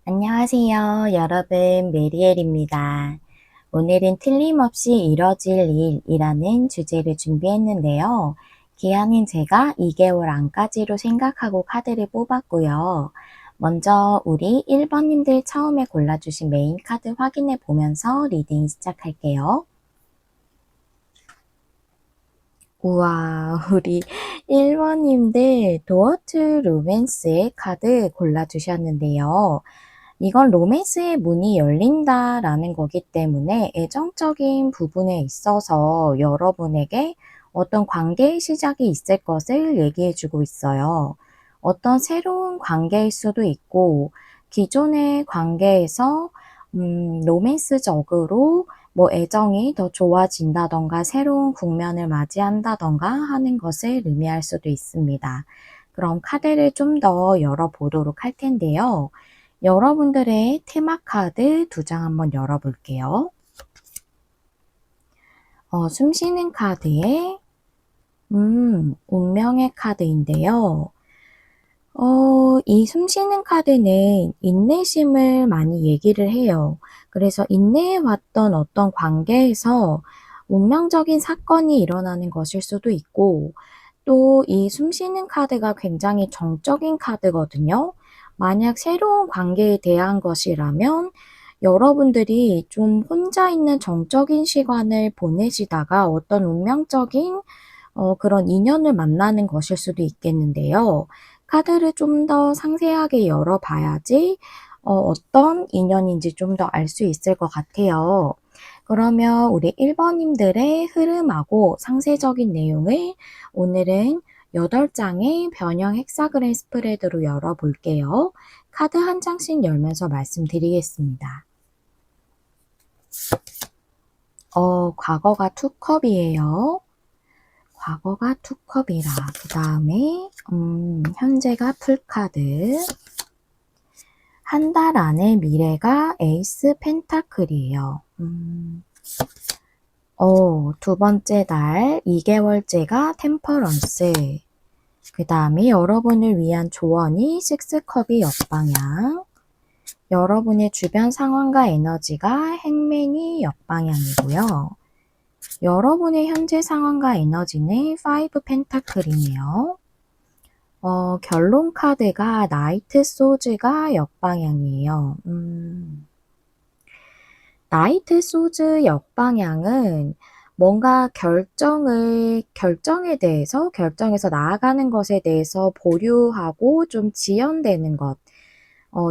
안녕하세요. 여러분, 메리엘입니다. 오늘은 틀림없이 이뤄질 일이라는 주제를 준비했는데요. 기한인 제가 2개월 안까지로 생각하고 카드를 뽑았고요. 먼저 우리 1번님들 처음에 골라주신 메인 카드 확인해 보면서 리딩 시작할게요. 우와, 우리 1번님들 도어트 로맨스의 카드 골라주셨는데요. 이건 로맨스의 문이 열린다라는 거기 때문에 애정적인 부분에 있어서 여러분에게 어떤 관계의 시작이 있을 것을 얘기해 주고 있어요. 어떤 새로운 관계일 수도 있고, 기존의 관계에서 로맨스적으로 뭐 애정이 더 좋아진다던가 새로운 국면을 맞이한다던가 하는 것을 의미할 수도 있습니다. 그럼 카드를 좀 더 열어보도록 할 텐데요. 여러분들의 테마 카드 2장 한번 열어볼게요. 숨쉬는 카드에 운명의 카드인데요. 이 숨쉬는 카드는 인내심을 많이 얘기를 해요. 그래서 인내해왔던 어떤 관계에서 운명적인 사건이 일어나는 것일 수도 있고, 또 이 숨쉬는 카드가 굉장히 정적인 카드거든요. 만약 새로운 관계에 대한 것이라면 여러분들이 좀 혼자 있는 정적인 시간을 보내시다가 어떤 운명적인 그런 인연을 만나는 것일 수도 있겠는데요. 카드를 좀 더 상세하게 열어봐야지 어떤 인연인지 좀 더 알 수 있을 것 같아요. 그러면 우리 1번님들의 흐름하고 상세적인 내용을 오늘은 8장의 변형 헥사그램 스프레드로 열어볼게요. 카드 한 장씩 열면서 말씀드리겠습니다. 과거가 투컵이에요. 과거가 투컵이라. 그 다음에 현재가 풀카드. 한 달 안에 미래가 에이스 펜타클이에요. 두 번째 달 2개월째가 템퍼런스. 그 다음에 여러분을 위한 조언이 식스컵이 역방향. 여러분의 주변 상황과 에너지가 행맨이 역방향이고요. 여러분의 현재 상황과 에너지는 5 펜타클이네요. 결론 카드가 나이트 소즈가 역방향이에요. 나이트 소즈 역방향은 뭔가 결정에서 나아가는 것에 대해서 보류하고 좀 지연되는 것.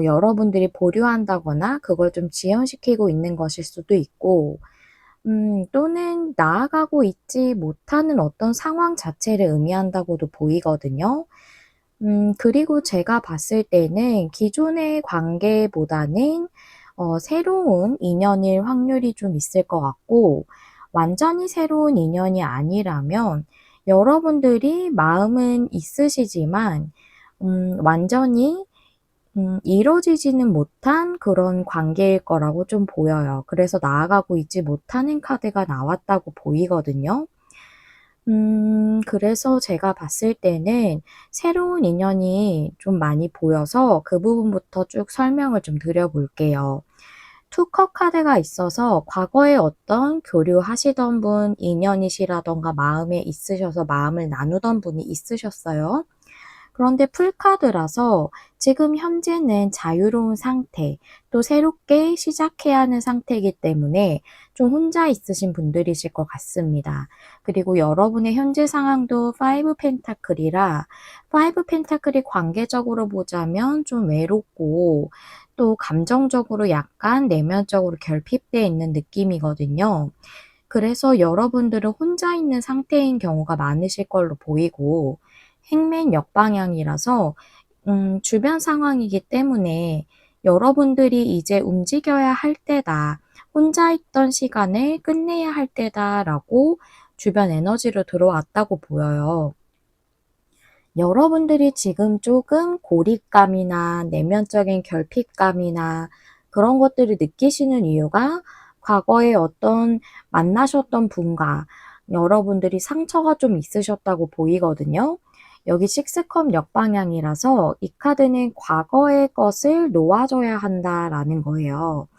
여러분들이 보류한다거나 그걸 좀 지연시키고 있는 것일 수도 있고, 또는 나아가고 있지 못하는 어떤 상황 자체를 의미한다고도 보이거든요. 그리고 제가 봤을 때는 기존의 관계보다는 새로운 인연일 확률이 좀 있을 것 같고, 완전히 새로운 인연이 아니라면 여러분들이 마음은 있으시지만 완전히 이루어지지는 못한 그런 관계일 거라고 좀 보여요. 그래서 나아가고 있지 못하는 카드가 나왔다고 보이거든요. 그래서 제가 봤을 때는 새로운 인연이 좀 많이 보여서 그 부분부터 쭉 설명을 좀 드려볼게요. 투컵 카드가 있어서 과거에 어떤 교류하시던 분, 인연이시라던가 마음에 있으셔서 마음을 나누던 분이 있으셨어요. 그런데 풀카드라서 지금 현재는 자유로운 상태, 또 새롭게 시작해야 하는 상태이기 때문에 좀 혼자 있으신 분들이실 것 같습니다. 그리고 여러분의 현재 상황도 5 펜타클이라 5 펜타클이 관계적으로 보자면 좀 외롭고 또 감정적으로 약간 내면적으로 결핍되어 있는 느낌이거든요. 그래서 여러분들은 혼자 있는 상태인 경우가 많으실 걸로 보이고, 행맨 역방향이라서 주변 상황이기 때문에 여러분들이 이제 움직여야 할 때다, 혼자 있던 시간을 끝내야 할 때다라고 주변 에너지로 들어왔다고 보여요. 여러분들이 지금 조금 고립감이나 내면적인 결핍감이나 그런 것들을 느끼시는 이유가 과거에 어떤 만나셨던 분과 여러분들이 상처가 좀 있으셨다고 보이거든요. 여기 식스컵 역방향이라서 이 카드는 과거의 것을 놓아줘야 한다라는 거예요.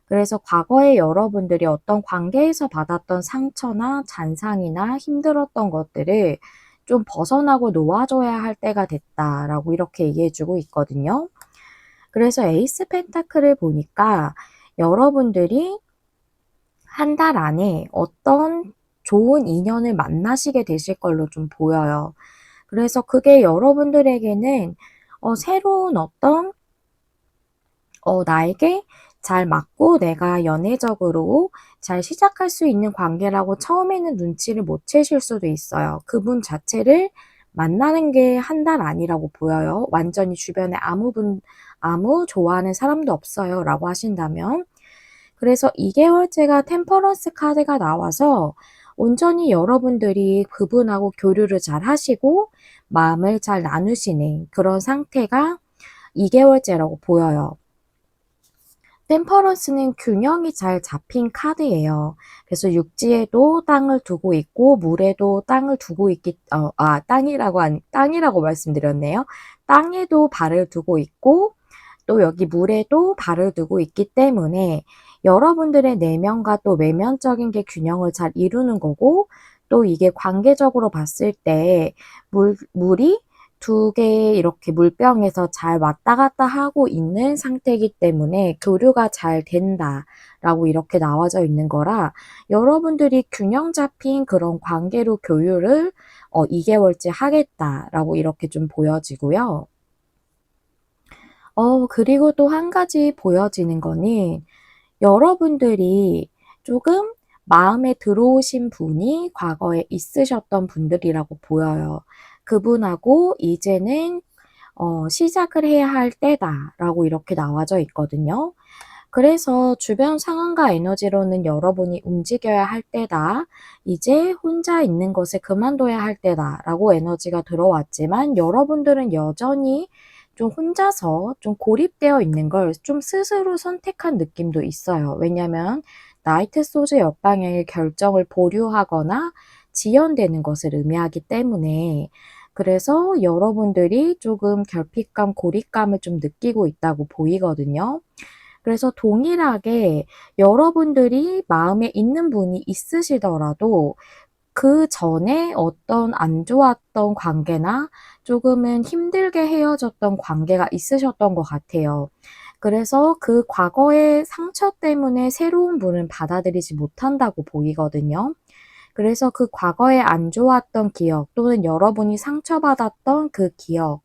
그래서 과거에 여러분들이 어떤 관계에서 받았던 상처나 잔상이나 힘들었던 것들을 좀 벗어나고 놓아줘야 할 때가 됐다라고 이렇게 얘기해주고 있거든요. 그래서 에이스 펜타클을 보니까 여러분들이 한 달 안에 어떤 좋은 인연을 만나시게 되실 걸로 좀 보여요. 그래서 그게 여러분들에게는 새로운 어떤 나에게 잘 맞고 내가 연애적으로 잘 시작할 수 있는 관계라고 처음에는 눈치를 못 채실 수도 있어요. 그분 자체를 만나는 게 한 달 아니라고 보여요. 완전히 주변에 아무 좋아하는 사람도 없어요 라고 하신다면. 그래서 2개월째가 템퍼런스 카드가 나와서 온전히 여러분들이 그분하고 교류를 잘 하시고 마음을 잘 나누시는 그런 상태가 2개월째라고 보여요. 템퍼런스는 균형이 잘 잡힌 카드예요. 그래서 육지에도 땅을 두고 있고 물에도 땅을 두고 땅이라고 말씀드렸네요. 땅에도 발을 두고 있고 또 여기 물에도 발을 두고 있기 때문에 여러분들의 내면과 또 외면적인 게 균형을 잘 이루는 거고, 또 이게 관계적으로 봤을 때 물이 두 개의 이렇게 물병에서 잘 왔다 갔다 하고 있는 상태이기 때문에 교류가 잘 된다라고 이렇게 나와져 있는 거라, 여러분들이 균형 잡힌 그런 관계로 교류를 2개월째 하겠다라고 이렇게 좀 보여지고요. 그리고 또 한 가지 보여지는 거는 여러분들이 조금 마음에 들어오신 분이 과거에 있으셨던 분들이라고 보여요. 그분하고 이제는 시작을 해야 할 때다라고 이렇게 나와져 있거든요. 그래서 주변 상황과 에너지로는 여러분이 움직여야 할 때다. 이제 혼자 있는 것에 그만둬야 할 때다라고 에너지가 들어왔지만, 여러분들은 여전히 좀 혼자서 좀 고립되어 있는 걸 좀 스스로 선택한 느낌도 있어요. 왜냐면 나이트 소드 역방향의 결정을 보류하거나 지연되는 것을 의미하기 때문에, 그래서 여러분들이 조금 결핍감, 고립감을 좀 느끼고 있다고 보이거든요. 그래서 동일하게 여러분들이 마음에 있는 분이 있으시더라도 그 전에 어떤 안 좋았던 관계나 조금은 힘들게 헤어졌던 관계가 있으셨던 것 같아요. 그래서 그 과거의 상처 때문에 새로운 분을 받아들이지 못한다고 보이거든요. 그래서 그 과거에 안 좋았던 기억 또는 여러분이 상처받았던 그 기억,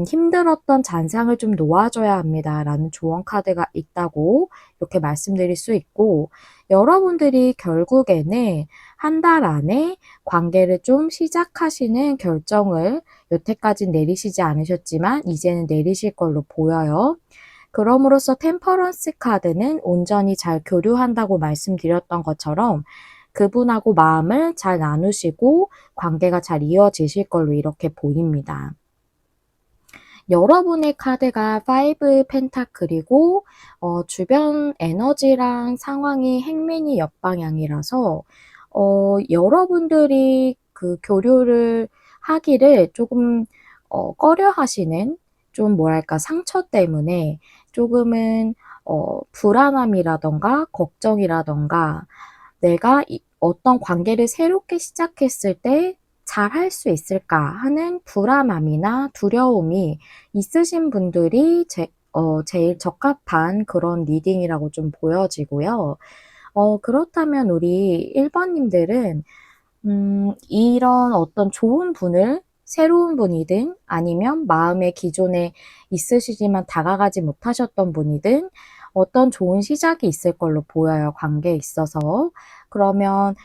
힘들었던 잔상을 좀 놓아줘야 합니다라는 조언 카드가 있다고 이렇게 말씀드릴 수 있고, 여러분들이 결국에는 한 달 안에 관계를 좀 시작하시는 결정을 여태까지 내리시지 않으셨지만 이제는 내리실 걸로 보여요. 그럼으로써 템퍼런스 카드는 온전히 잘 교류한다고 말씀드렸던 것처럼 그분하고 마음을 잘 나누시고 관계가 잘 이어지실 걸로 이렇게 보입니다. 여러분의 카드가 5 펜타클이고 주변 에너지랑 상황이 행맨이 옆방향이라서 여러분들이 그 교류를 하기를 조금 꺼려 하시는, 좀 뭐랄까 상처 때문에 조금은 불안함이라던가 걱정이라던가 내가 어떤 관계를 새롭게 시작했을 때 잘할 수 있을까 하는 불안함이나 두려움이 있으신 분들이 제일 적합한 그런 리딩이라고 좀 보여지고요. 그렇다면 우리 1번님들은 이런 어떤 좋은 분을, 새로운 분이든 아니면 마음에 기존에 있으시지만 다가가지 못하셨던 분이든 어떤 좋은 시작이 있을 걸로 보여요, 관계에 있어서. 그러면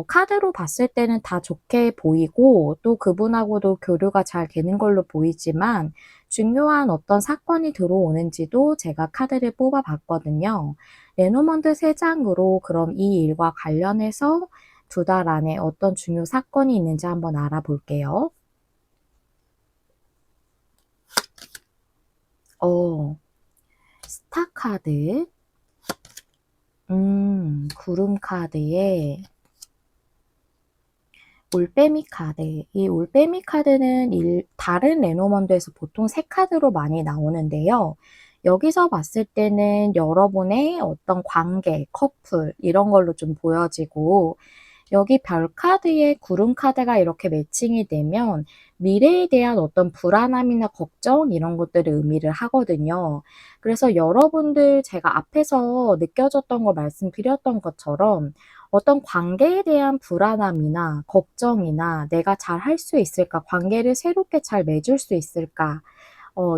카드로 봤을 때는 다 좋게 보이고 또 그분하고도 교류가 잘 되는 걸로 보이지만, 중요한 어떤 사건이 들어오는지도 제가 카드를 뽑아 봤거든요. 레노먼드 3장으로 그럼 이 일과 관련해서 2달 안에 어떤 중요 사건이 있는지 한번 알아볼게요. 스타 카드, 구름 카드에 올빼미 카드. 이 올빼미 카드는 다른 레노먼드에서 보통 세 카드로 많이 나오는데요. 여기서 봤을 때는 여러분의 어떤 관계, 커플 이런 걸로 좀 보여지고 여기 별 카드에 구름 카드가 이렇게 매칭이 되면 미래에 대한 어떤 불안함이나 걱정 이런 것들을 의미를 하거든요. 그래서 여러분들 제가 앞에서 느껴졌던 거 말씀드렸던 것처럼 어떤 관계에 대한 불안함이나 걱정이나 내가 잘 할 수 있을까, 관계를 새롭게 잘 맺을 수 있을까,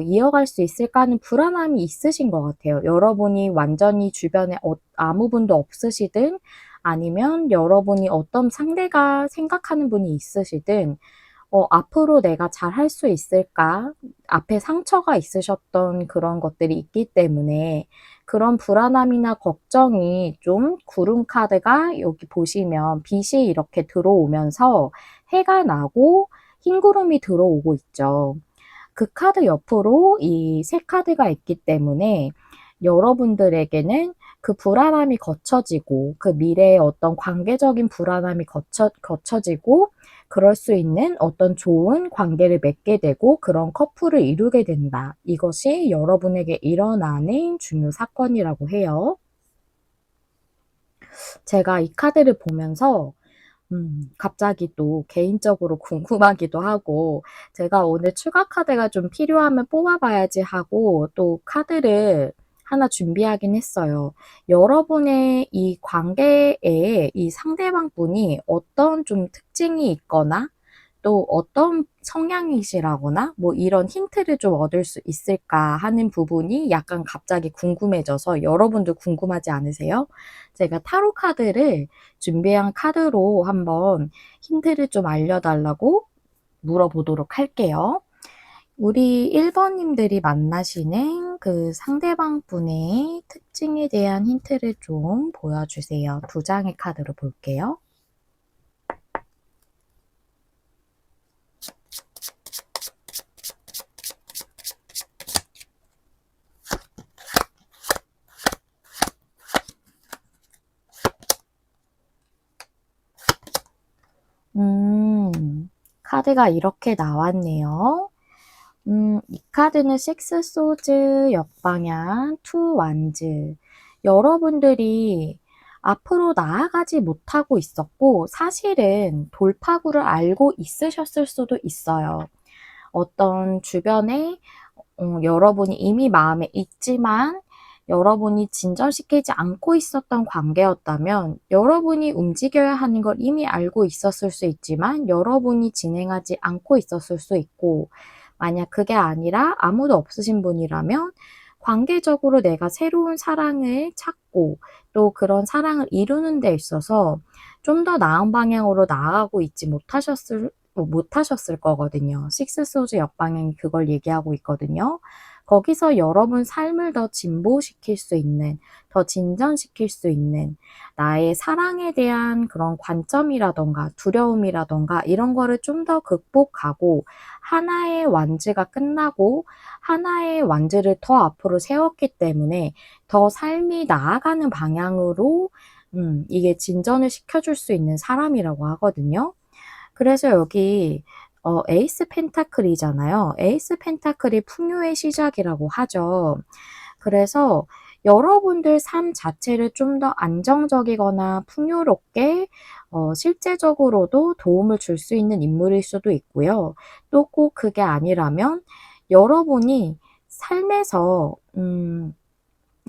이어갈 수 있을까 하는 불안함이 있으신 것 같아요. 여러분이 완전히 주변에 아무 분도 없으시든 아니면 여러분이 어떤 상대가 생각하는 분이 있으시든 앞으로 내가 잘 할 수 있을까? 앞에 상처가 있으셨던 그런 것들이 있기 때문에 그런 불안함이나 걱정이 좀 구름 카드가 여기 보시면 빛이 이렇게 들어오면서 해가 나고 흰 구름이 들어오고 있죠. 그 카드 옆으로 이 새 카드가 있기 때문에 여러분들에게는 그 불안함이 거쳐지고 그 미래의 어떤 관계적인 불안함이 거쳐지고 그럴 수 있는 어떤 좋은 관계를 맺게 되고 그런 커플을 이루게 된다. 이것이 여러분에게 일어나는 중요 사건이라고 해요. 제가 이 카드를 보면서 갑자기 또 개인적으로 궁금하기도 하고 제가 오늘 추가 카드가 좀 필요하면 뽑아봐야지 하고 또 카드를 하나 준비하긴 했어요. 여러분의 이 관계에 이 상대방 분이 어떤 좀 특징이 있거나 또 어떤 성향이시라거나 뭐 이런 힌트를 좀 얻을 수 있을까 하는 부분이 약간 갑자기 궁금해져서 여러분도 궁금하지 않으세요? 제가 타로 카드를 준비한 카드로 한번 힌트를 좀 알려달라고 물어보도록 할게요. 우리 1번님들이 만나시는 그 상대방 분의 특징에 대한 힌트를 좀 보여주세요. 두 장의 카드로 볼게요. 카드가 이렇게 나왔네요. 이 카드는 식스 소즈 역방향 투 완즈. 여러분들이 앞으로 나아가지 못하고 있었고 사실은 돌파구를 알고 있으셨을 수도 있어요. 어떤 주변에 여러분이 이미 마음에 있지만 여러분이 진전시키지 않고 있었던 관계였다면 여러분이 움직여야 하는 걸 이미 알고 있었을 수 있지만 여러분이 진행하지 않고 있었을 수 있고 만약 그게 아니라 아무도 없으신 분이라면 관계적으로 내가 새로운 사랑을 찾고 또 그런 사랑을 이루는 데 있어서 좀 더 나은 방향으로 나아가고 있지 못하셨을 거거든요. 식스 소즈 역방향이 그걸 얘기하고 있거든요. 거기서 여러분 삶을 더 진보시킬 수 있는, 더 진전시킬 수 있는 나의 사랑에 대한 그런 관점이라던가 두려움이라던가 이런 거를 좀 더 극복하고 하나의 완즈가 끝나고 하나의 완즈를 더 앞으로 세웠기 때문에 더 삶이 나아가는 방향으로 이게 진전을 시켜줄 수 있는 사람이라고 하거든요. 그래서 여기 에이스 펜타클이잖아요. 에이스 펜타클이 풍요의 시작이라고 하죠. 그래서 여러분들 삶 자체를 좀 더 안정적이거나 풍요롭게 실제적으로도 도움을 줄 수 있는 인물일 수도 있고요. 또 꼭 그게 아니라면 여러분이 삶에서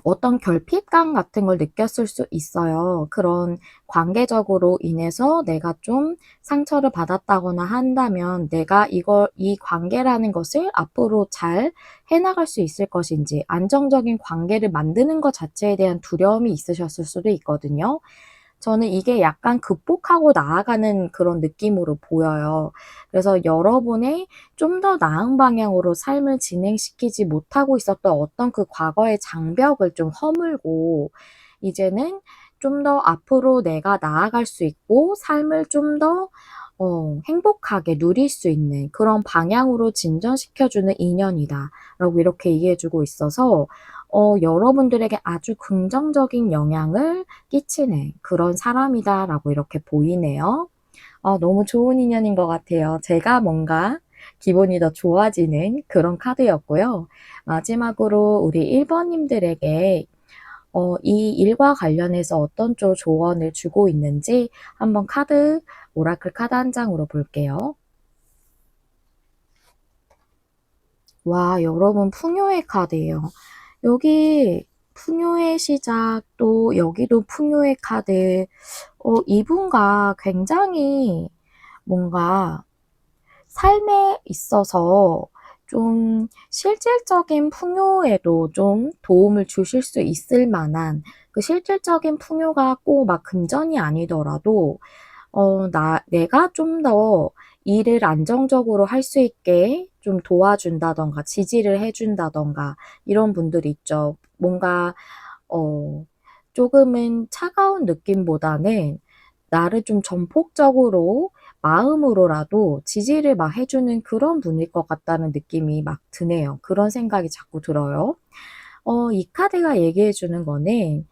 어떤 결핍감 같은 걸 느꼈을 수 있어요. 그런 관계적으로 인해서 내가 좀 상처를 받았다거나 한다면 내가 이 관계라는 것을 앞으로 잘 해나갈 수 있을 것인지 안정적인 관계를 만드는 것 자체에 대한 두려움이 있으셨을 수도 있거든요. 저는 이게 약간 극복하고 나아가는 그런 느낌으로 보여요. 그래서 여러분의 좀 더 나은 방향으로 삶을 진행시키지 못하고 있었던 어떤 그 과거의 장벽을 좀 허물고 이제는 좀 더 앞으로 내가 나아갈 수 있고 삶을 좀 더 행복하게 누릴 수 있는 그런 방향으로 진전시켜주는 인연이다. 라고 이렇게 얘기해주고 있어서 여러분들에게 아주 긍정적인 영향을 끼치는 그런 사람이다 라고 이렇게 보이네요. 너무 좋은 인연인 것 같아요. 제가 뭔가 기분이 더 좋아지는 그런 카드였고요. 마지막으로 우리 1번님들에게 이 일과 관련해서 어떤 쪽 조언을 주고 있는지 한번 오라클 카드 한 장으로 볼게요. 와, 여러분, 풍요의 카드예요. 여기 풍요의 시작, 또 여기도 풍요의 카드. 이분과 굉장히 뭔가 삶에 있어서 좀 실질적인 풍요에도 좀 도움을 주실 수 있을 만한 그 실질적인 풍요가 꼭 막 금전이 아니더라도 내가 좀 더 일을 안정적으로 할 수 있게 좀 도와준다던가 지지를 해준다던가 이런 분들 있죠. 뭔가 어, 조금은 차가운 느낌보다는 나를 좀 전폭적으로 마음으로라도 지지를 막 해주는 그런 분일 것 같다는 느낌이 막 드네요. 그런 생각이 자꾸 들어요. 이 카드가 얘기해 주는 거는,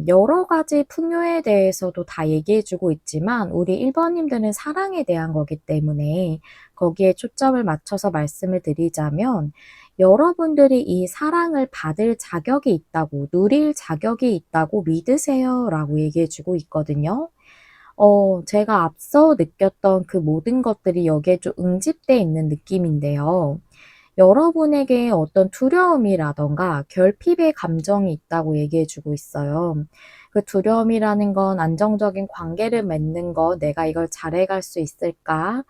여러 가지 풍요에 대해서도 다 얘기해 주고 있지만, 우리 1번님들은 사랑에 대한 거기 때문에, 거기에 초점을 맞춰서 말씀을 드리자면, 여러분들이 이 사랑을 받을 자격이 있다고, 누릴 자격이 있다고 믿으세요 라고 얘기해 주고 있거든요. 제가 앞서 느꼈던 그 모든 것들이 여기에 좀 응집돼 있는 느낌인데요. 여러분에게 어떤 두려움이라던가 결핍의 감정이 있다고 얘기해 주고 있어요. 그 두려움이라는 건 안정적인 관계를 맺는 거, 내가 이걸 잘해갈 수 있을까?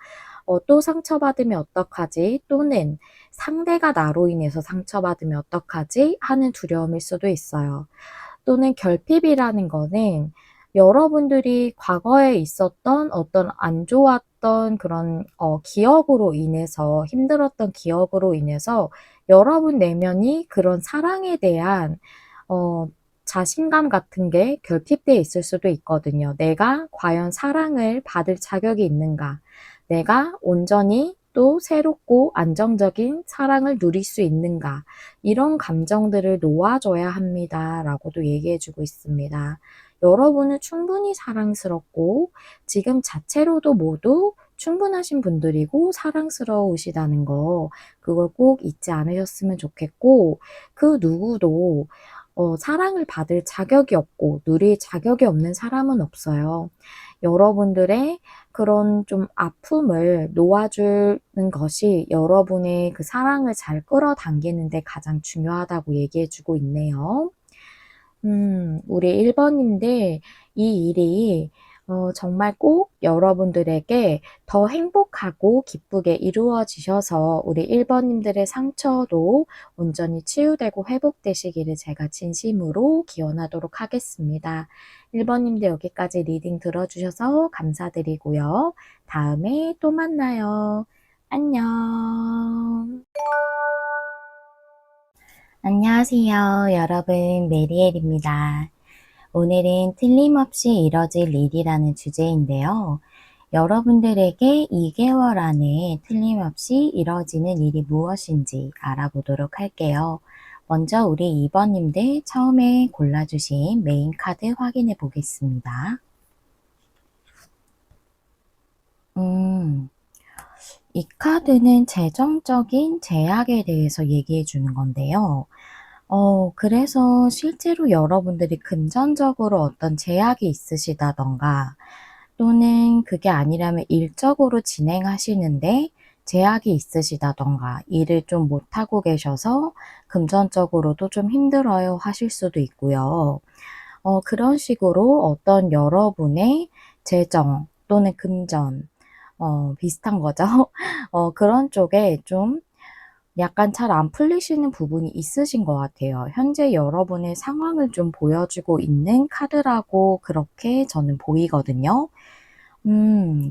또 상처받으면 어떡하지? 또는 상대가 나로 인해서 상처받으면 어떡하지? 하는 두려움일 수도 있어요. 또는 결핍이라는 거는 여러분들이 과거에 있었던 어떤 안 좋았던 그런 기억으로 인해서 힘들었던 기억으로 인해서 여러분 내면이 그런 사랑에 대한 어, 자신감 같은 게 결핍되어 있을 수도 있거든요. 내가 과연 사랑을 받을 자격이 있는가? 내가 온전히 또 새롭고 안정적인 사랑을 누릴 수 있는가? 이런 감정들을 놓아줘야 합니다. 라고도 얘기해주고 있습니다. 여러분은 충분히 사랑스럽고 지금 자체로도 모두 충분하신 분들이고 사랑스러우시다는 거, 그걸 꼭 잊지 않으셨으면 좋겠고, 그 누구도 사랑을 받을 자격이 없고 누릴 자격이 없는 사람은 없어요. 여러분들의 그런 좀 아픔을 놓아주는 것이 여러분의 그 사랑을 잘 끌어당기는 데 가장 중요하다고 얘기해 주고 있네요. 우리 1번님들 이 일이 정말 꼭 여러분들에게 더 행복하고 기쁘게 이루어지셔서 우리 1번님들의 상처도 온전히 치유되고 회복되시기를 제가 진심으로 기원하도록 하겠습니다. 1번님들 여기까지 리딩 들어주셔서 감사드리고요. 다음에 또 만나요. 안녕. 안녕하세요. 여러분, 메리엘입니다. 오늘은 틀림없이 이뤄질 일이라는 주제인데요. 여러분들에게 2개월 안에 틀림없이 이뤄지는 일이 무엇인지 알아보도록 할게요. 먼저 우리 2번님들 처음에 골라주신 메인 카드 확인해 보겠습니다. 이 카드는 재정적인 제약에 대해서 얘기해 주는 건데요. 그래서 실제로 여러분들이 금전적으로 어떤 제약이 있으시다던가 또는 그게 아니라면 일적으로 진행하시는데 제약이 있으시다던가 일을 좀 못하고 계셔서 금전적으로도 좀 힘들어요 하실 수도 있고요. 그런 식으로 어떤 여러분의 재정 또는 금전, 비슷한 거죠. 그런 쪽에 좀 약간 잘 안 풀리시는 부분이 있으신 것 같아요. 현재 여러분의 상황을 좀 보여주고 있는 카드라고 그렇게 저는 보이거든요.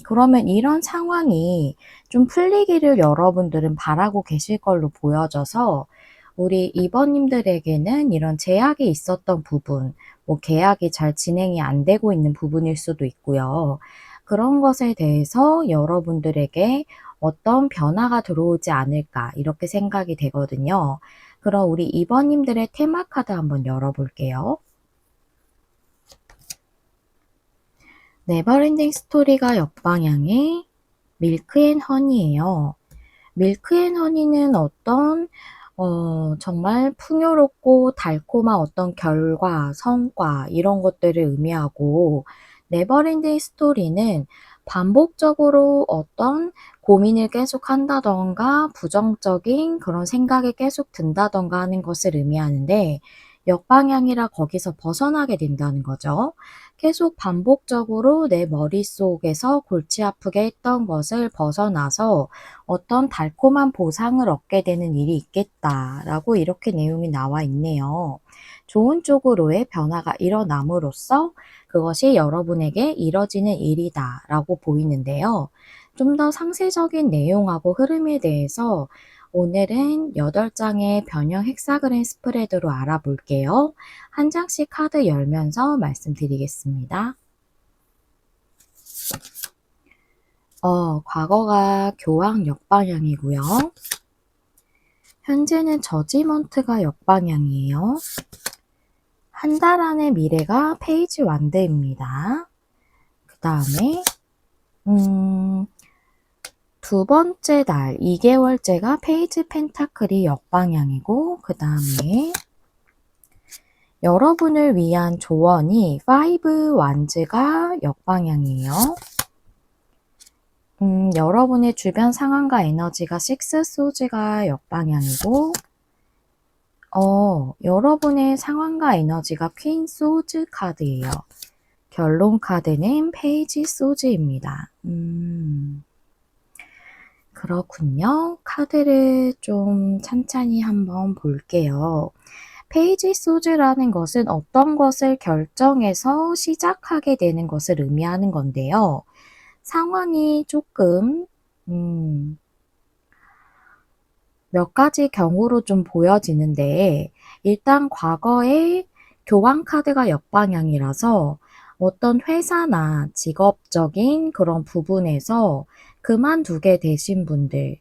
그러면 이런 상황이 좀 풀리기를 여러분들은 바라고 계실 걸로 보여져서 우리 2번님들에게는 이런 제약이 있었던 부분, 뭐 계약이 잘 진행이 안 되고 있는 부분일 수도 있고요. 그런 것에 대해서 여러분들에게 어떤 변화가 들어오지 않을까 이렇게 생각이 되거든요. 그럼 우리 2번님들의 테마 카드 한번 열어볼게요. 네버엔딩 스토리가 역방향의 밀크 앤 허니예요. 밀크 앤 허니는 어떤 정말 풍요롭고 달콤한 어떤 결과, 성과 이런 것들을 의미하고, 네버엔딩 스토리는 반복적으로 어떤 고민을 계속 한다던가 부정적인 그런 생각이 계속 든다던가 하는 것을 의미하는데, 역방향이라 거기서 벗어나게 된다는 거죠. 계속 반복적으로 내 머릿속에서 골치 아프게 했던 것을 벗어나서 어떤 달콤한 보상을 얻게 되는 일이 있겠다라고 이렇게 내용이 나와 있네요. 좋은 쪽으로의 변화가 일어남으로써 그것이 여러분에게 이뤄지는 일이다라고 보이는데요. 좀 더 상세적인 내용하고 흐름에 대해서 오늘은 8장의 변형 헥사그램 스프레드로 알아볼게요. 한 장씩 카드 열면서 말씀드리겠습니다. 과거가 교황 역방향이고요. 현재는 저지먼트가 역방향이에요. 한 달 안의 미래가 페이지 완드입니다. 그 다음에 두 번째 달 2개월째가 페이지 펜타클이 역방향이고, 그 다음에 여러분을 위한 조언이 5 완즈가 역방향이에요. 여러분의 주변 상황과 에너지가 6 소즈가 역방향이고, 여러분의 상황과 에너지가 퀸 소즈 카드예요. 결론 카드는 페이지 소즈입니다. 그렇군요. 카드를 좀 찬찬히 한번 볼게요. 페이지 소즈라는 것은 어떤 것을 결정해서 시작하게 되는 것을 의미하는 건데요. 상황이 조금 몇 가지 경우로 좀 보여지는데, 일단 과거에 교황 카드가 역방향이라서 어떤 회사나 직업적인 그런 부분에서 그만두게 되신 분들,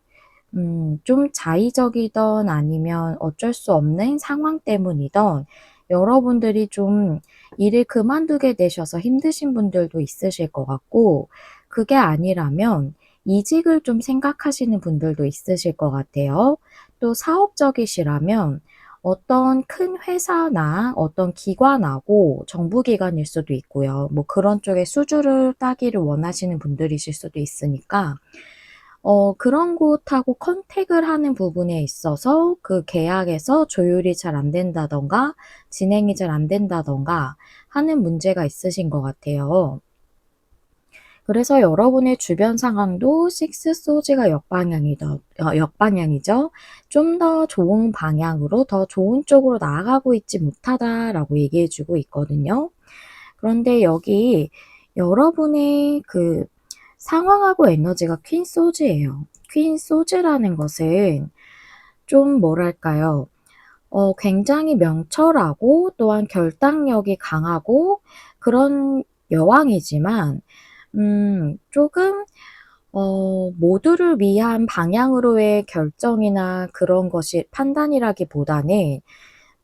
좀 자의적이던 아니면 어쩔 수 없는 상황 때문이던 여러분들이 좀 일을 그만두게 되셔서 힘드신 분들도 있으실 것 같고, 그게 아니라면 이직을 좀 생각하시는 분들도 있으실 것 같아요. 또 사업적이시라면 어떤 큰 회사나 어떤 기관하고 정부기관일 수도 있고요. 뭐 그런 쪽에 수주를 따기를 원하시는 분들이실 수도 있으니까 그런 곳하고 컨택을 하는 부분에 있어서 그 계약에서 조율이 잘 안 된다던가 진행이 잘 안 된다던가 하는 문제가 있으신 것 같아요. 그래서 여러분의 주변 상황도 6 소지가 역방향이죠. 좀 더 좋은 방향으로 더 좋은 쪽으로 나아가고 있지 못하다라고 얘기해 주고 있거든요. 그런데 여기 여러분의 그 상황하고 에너지가 퀸 소즈예요. 퀸 소즈라는 것은 좀 뭐랄까요? 굉장히 명철하고 또한 결단력이 강하고 그런 여왕이지만 조금 모두를 위한 방향으로의 결정이나 그런 것이 판단이라기보다는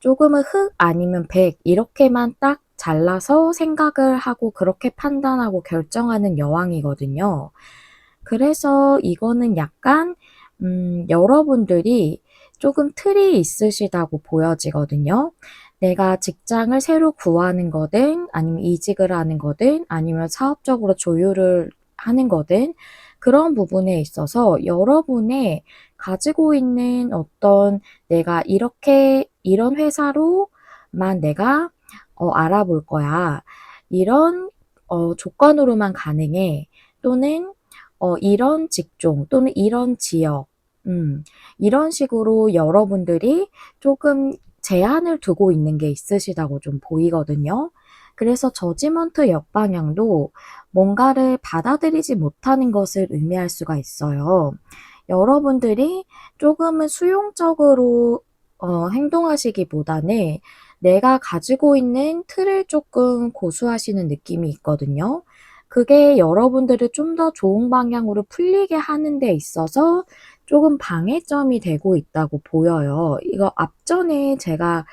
조금은 흑 아니면 백 이렇게만 딱 잘라서 생각을 하고 그렇게 판단하고 결정하는 여왕이거든요. 그래서 이거는 약간 여러분들이 조금 틀이 있으시다고 보여지거든요. 내가 직장을 새로 구하는 거든 아니면 이직을 하는 거든 아니면 사업적으로 조율을 하는 거든 그런 부분에 있어서 여러분의 가지고 있는 어떤 내가 이런 회사로만 내가 알아볼 거야. 이런 조건으로만 가능해. 또는 이런 직종 또는 이런 지역, 이런 식으로 여러분들이 조금 제한을 두고 있는 게 있으시다고 좀 보이거든요. 그래서 저지먼트 역방향도 뭔가를 받아들이지 못하는 것을 의미할 수가 있어요. 여러분들이 조금은 수용적으로 행동하시기보다는 내가 가지고 있는 틀을 조금 고수하시는 느낌이 있거든요. 그게 여러분들을 좀 더 좋은 방향으로 풀리게 하는 데 있어서 조금 방해점이 되고 있다고 보여요. 이거 앞전에 제가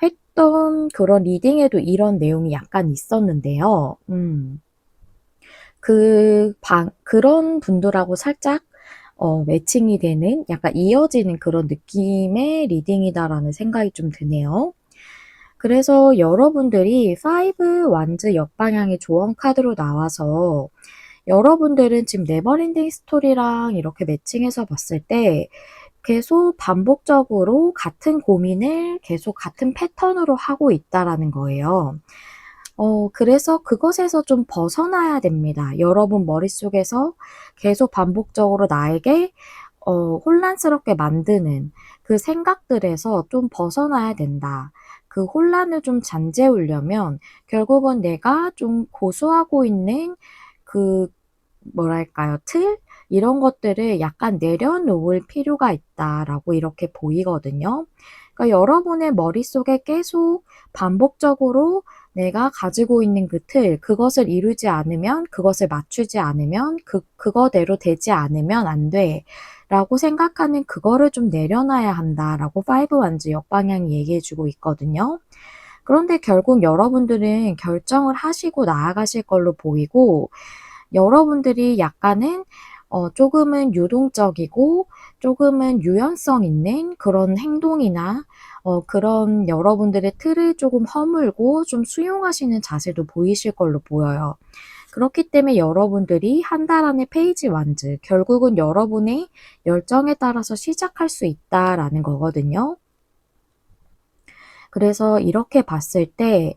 했던 그런 리딩에도 이런 내용이 약간 있었는데요. 그런 분들하고 살짝 매칭이 되는 약간 이어지는 그런 느낌의 리딩이다라는 생각이 좀 드네요. 그래서 여러분들이 5 완즈 역방향의 조언 카드로 나와서 여러분들은 지금 네버엔딩 스토리랑 이렇게 매칭해서 봤을 때 계속 반복적으로 같은 고민을 계속 같은 패턴으로 하고 있다라는 거예요. 그래서 그것에서 좀 벗어나야 됩니다. 여러분 머릿속에서 계속 반복적으로 나에게 혼란스럽게 만드는 그 생각들에서 좀 벗어나야 된다. 그 혼란을 좀 잠재우려면 결국은 내가 좀 고수하고 있는 그 뭐랄까요? 틀? 이런 것들을 약간 내려놓을 필요가 있다라고 이렇게 보이거든요. 그러니까 여러분의 머릿속에 계속 반복적으로 내가 가지고 있는 그 틀, 그것을 이루지 않으면, 그것을 맞추지 않으면, 그거대로 되지 않으면 안 돼. 라고 생각하는 그거를 좀 내려놔야 한다라고 5 완즈 역방향이 얘기해주고 있거든요. 그런데 결국 여러분들은 결정을 하시고 나아가실 걸로 보이고, 여러분들이 약간은 조금은 유동적이고 조금은 유연성 있는 그런 행동이나 그런 여러분들의 틀을 조금 허물고 좀 수용하시는 자세도 보이실 걸로 보여요. 그렇기 때문에 여러분들이 한 달 안에 페이지 완즈, 결국은 여러분의 열정에 따라서 시작할 수 있다라는 거거든요. 그래서 이렇게 봤을 때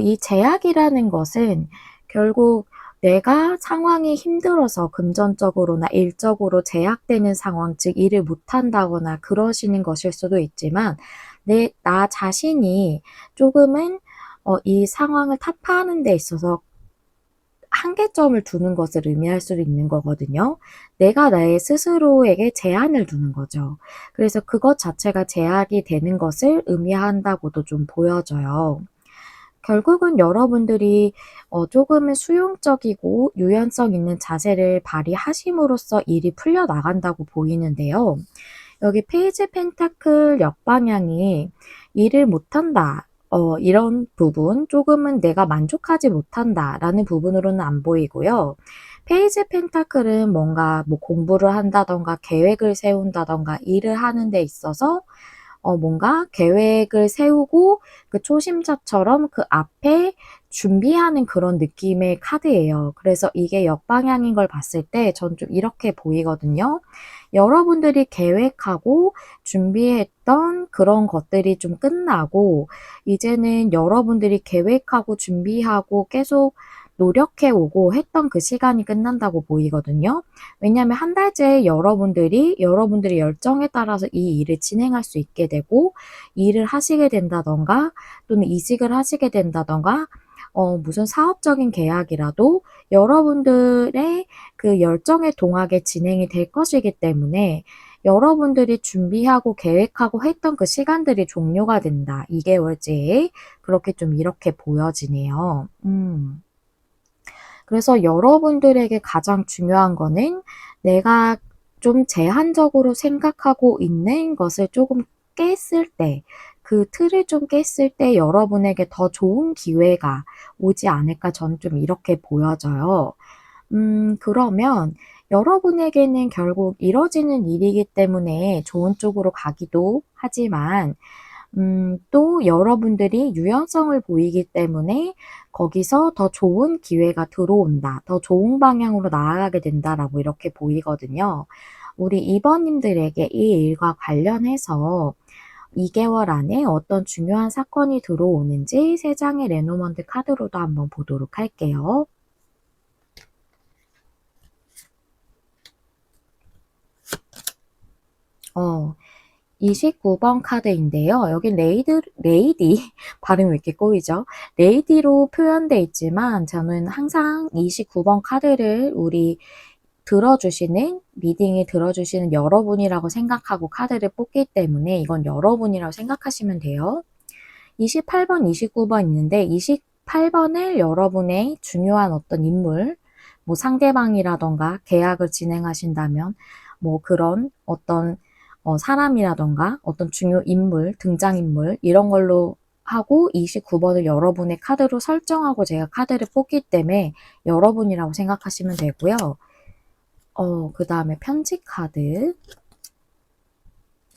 이 제약이라는 것은 결국 내가 상황이 힘들어서 금전적으로나 일적으로 제약되는 상황, 즉 일을 못한다거나 그러시는 것일 수도 있지만 나 자신이 조금은 이 상황을 타파하는 데 있어서 한계점을 두는 것을 의미할 수도 있는 거거든요. 내가 나의 스스로에게 제한을 두는 거죠. 그래서 그것 자체가 제약이 되는 것을 의미한다고도 좀 보여져요. 결국은 여러분들이 조금은 수용적이고 유연성 있는 자세를 발휘하심으로써 일이 풀려나간다고 보이는데요. 여기 페이지 펜타클 역방향이 일을 못한다. 이런 부분, 조금은 내가 만족하지 못한다라는 부분으로는 안 보이고요. 페이지 펜타클은 뭔가 뭐 공부를 한다던가 계획을 세운다던가 일을 하는 데 있어서 뭔가 계획을 세우고 그 초심자처럼 그 앞에 준비하는 그런 느낌의 카드예요. 그래서 이게 역방향인 걸 봤을 때 전 좀 이렇게 보이거든요. 여러분들이 계획하고 준비했던 그런 것들이 좀 끝나고 이제는 여러분들이 계획하고 준비하고 계속 노력해 오고 했던 그 시간이 끝난다고 보이거든요. 왜냐하면 한 달째 여러분들의 열정에 따라서 이 일을 진행할 수 있게 되고 일을 하시게 된다던가 또는 이직을 하시게 된다던가 무슨 사업적인 계약이라도 여러분들의 그 열정에 동하게 진행이 될 것이기 때문에 여러분들이 준비하고 계획하고 했던 그 시간들이 종료가 된다. 2개월째에 그렇게 좀 이렇게 보여지네요. 그래서 여러분들에게 가장 중요한 거는 내가 좀 제한적으로 생각하고 있는 것을 조금 깼을 때, 그 틀을 좀 깼을 때 여러분에게 더 좋은 기회가 오지 않을까 저는 좀 이렇게 보여져요. 그러면 여러분에게는 결국 이뤄지는 일이기 때문에 좋은 쪽으로 가기도 하지만 또 여러분들이 유연성을 보이기 때문에 거기서 더 좋은 기회가 들어온다. 더 좋은 방향으로 나아가게 된다라고 이렇게 보이거든요. 우리 2번님들에게 이 일과 관련해서 2개월 안에 어떤 중요한 사건이 들어오는지 3장의 레노먼드 카드로도 한번 보도록 할게요. 29번 카드인데요. 여기 레이디, 발음이 왜 이렇게 꼬이죠? 레이디로 표현돼 있지만 저는 항상 29번 카드를 우리 리딩이 들어주시는 여러분이라고 생각하고 카드를 뽑기 때문에 이건 여러분이라고 생각하시면 돼요. 28번, 29번 있는데 28번을 여러분의 중요한 어떤 인물, 뭐 상대방이라던가 계약을 진행하신다면 뭐 그런 어떤 사람이라던가 어떤 중요 인물, 등장인물 이런 걸로 하고 29번을 여러분의 카드로 설정하고 제가 카드를 뽑기 때문에 여러분이라고 생각하시면 되고요. 그 다음에 편지 카드,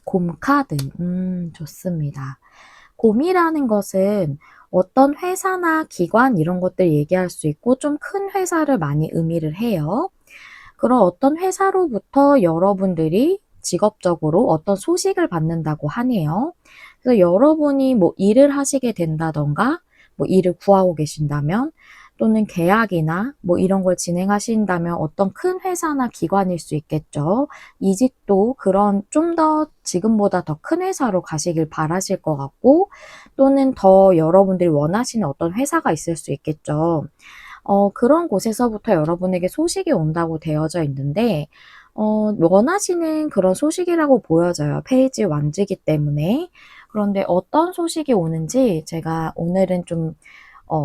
곰 카드, 좋습니다. 곰이라는 것은 어떤 회사나 기관 이런 것들 얘기할 수 있고 좀 큰 회사를 많이 의미를 해요. 그런 어떤 회사로부터 여러분들이 직업적으로 어떤 소식을 받는다고 하네요. 그래서 여러분이 뭐 일을 하시게 된다던가, 뭐 일을 구하고 계신다면, 또는 계약이나 뭐 이런 걸 진행하신다면 어떤 큰 회사나 기관일 수 있겠죠. 이직도 그런 좀 더 지금보다 더 큰 회사로 가시길 바라실 것 같고, 또는 더 여러분들이 원하시는 어떤 회사가 있을 수 있겠죠. 그런 곳에서부터 여러분에게 소식이 온다고 되어져 있는데, 원하시는 그런 소식이라고 보여져요. 페이지 완지기 때문에. 그런데 어떤 소식이 오는지 제가 오늘은 좀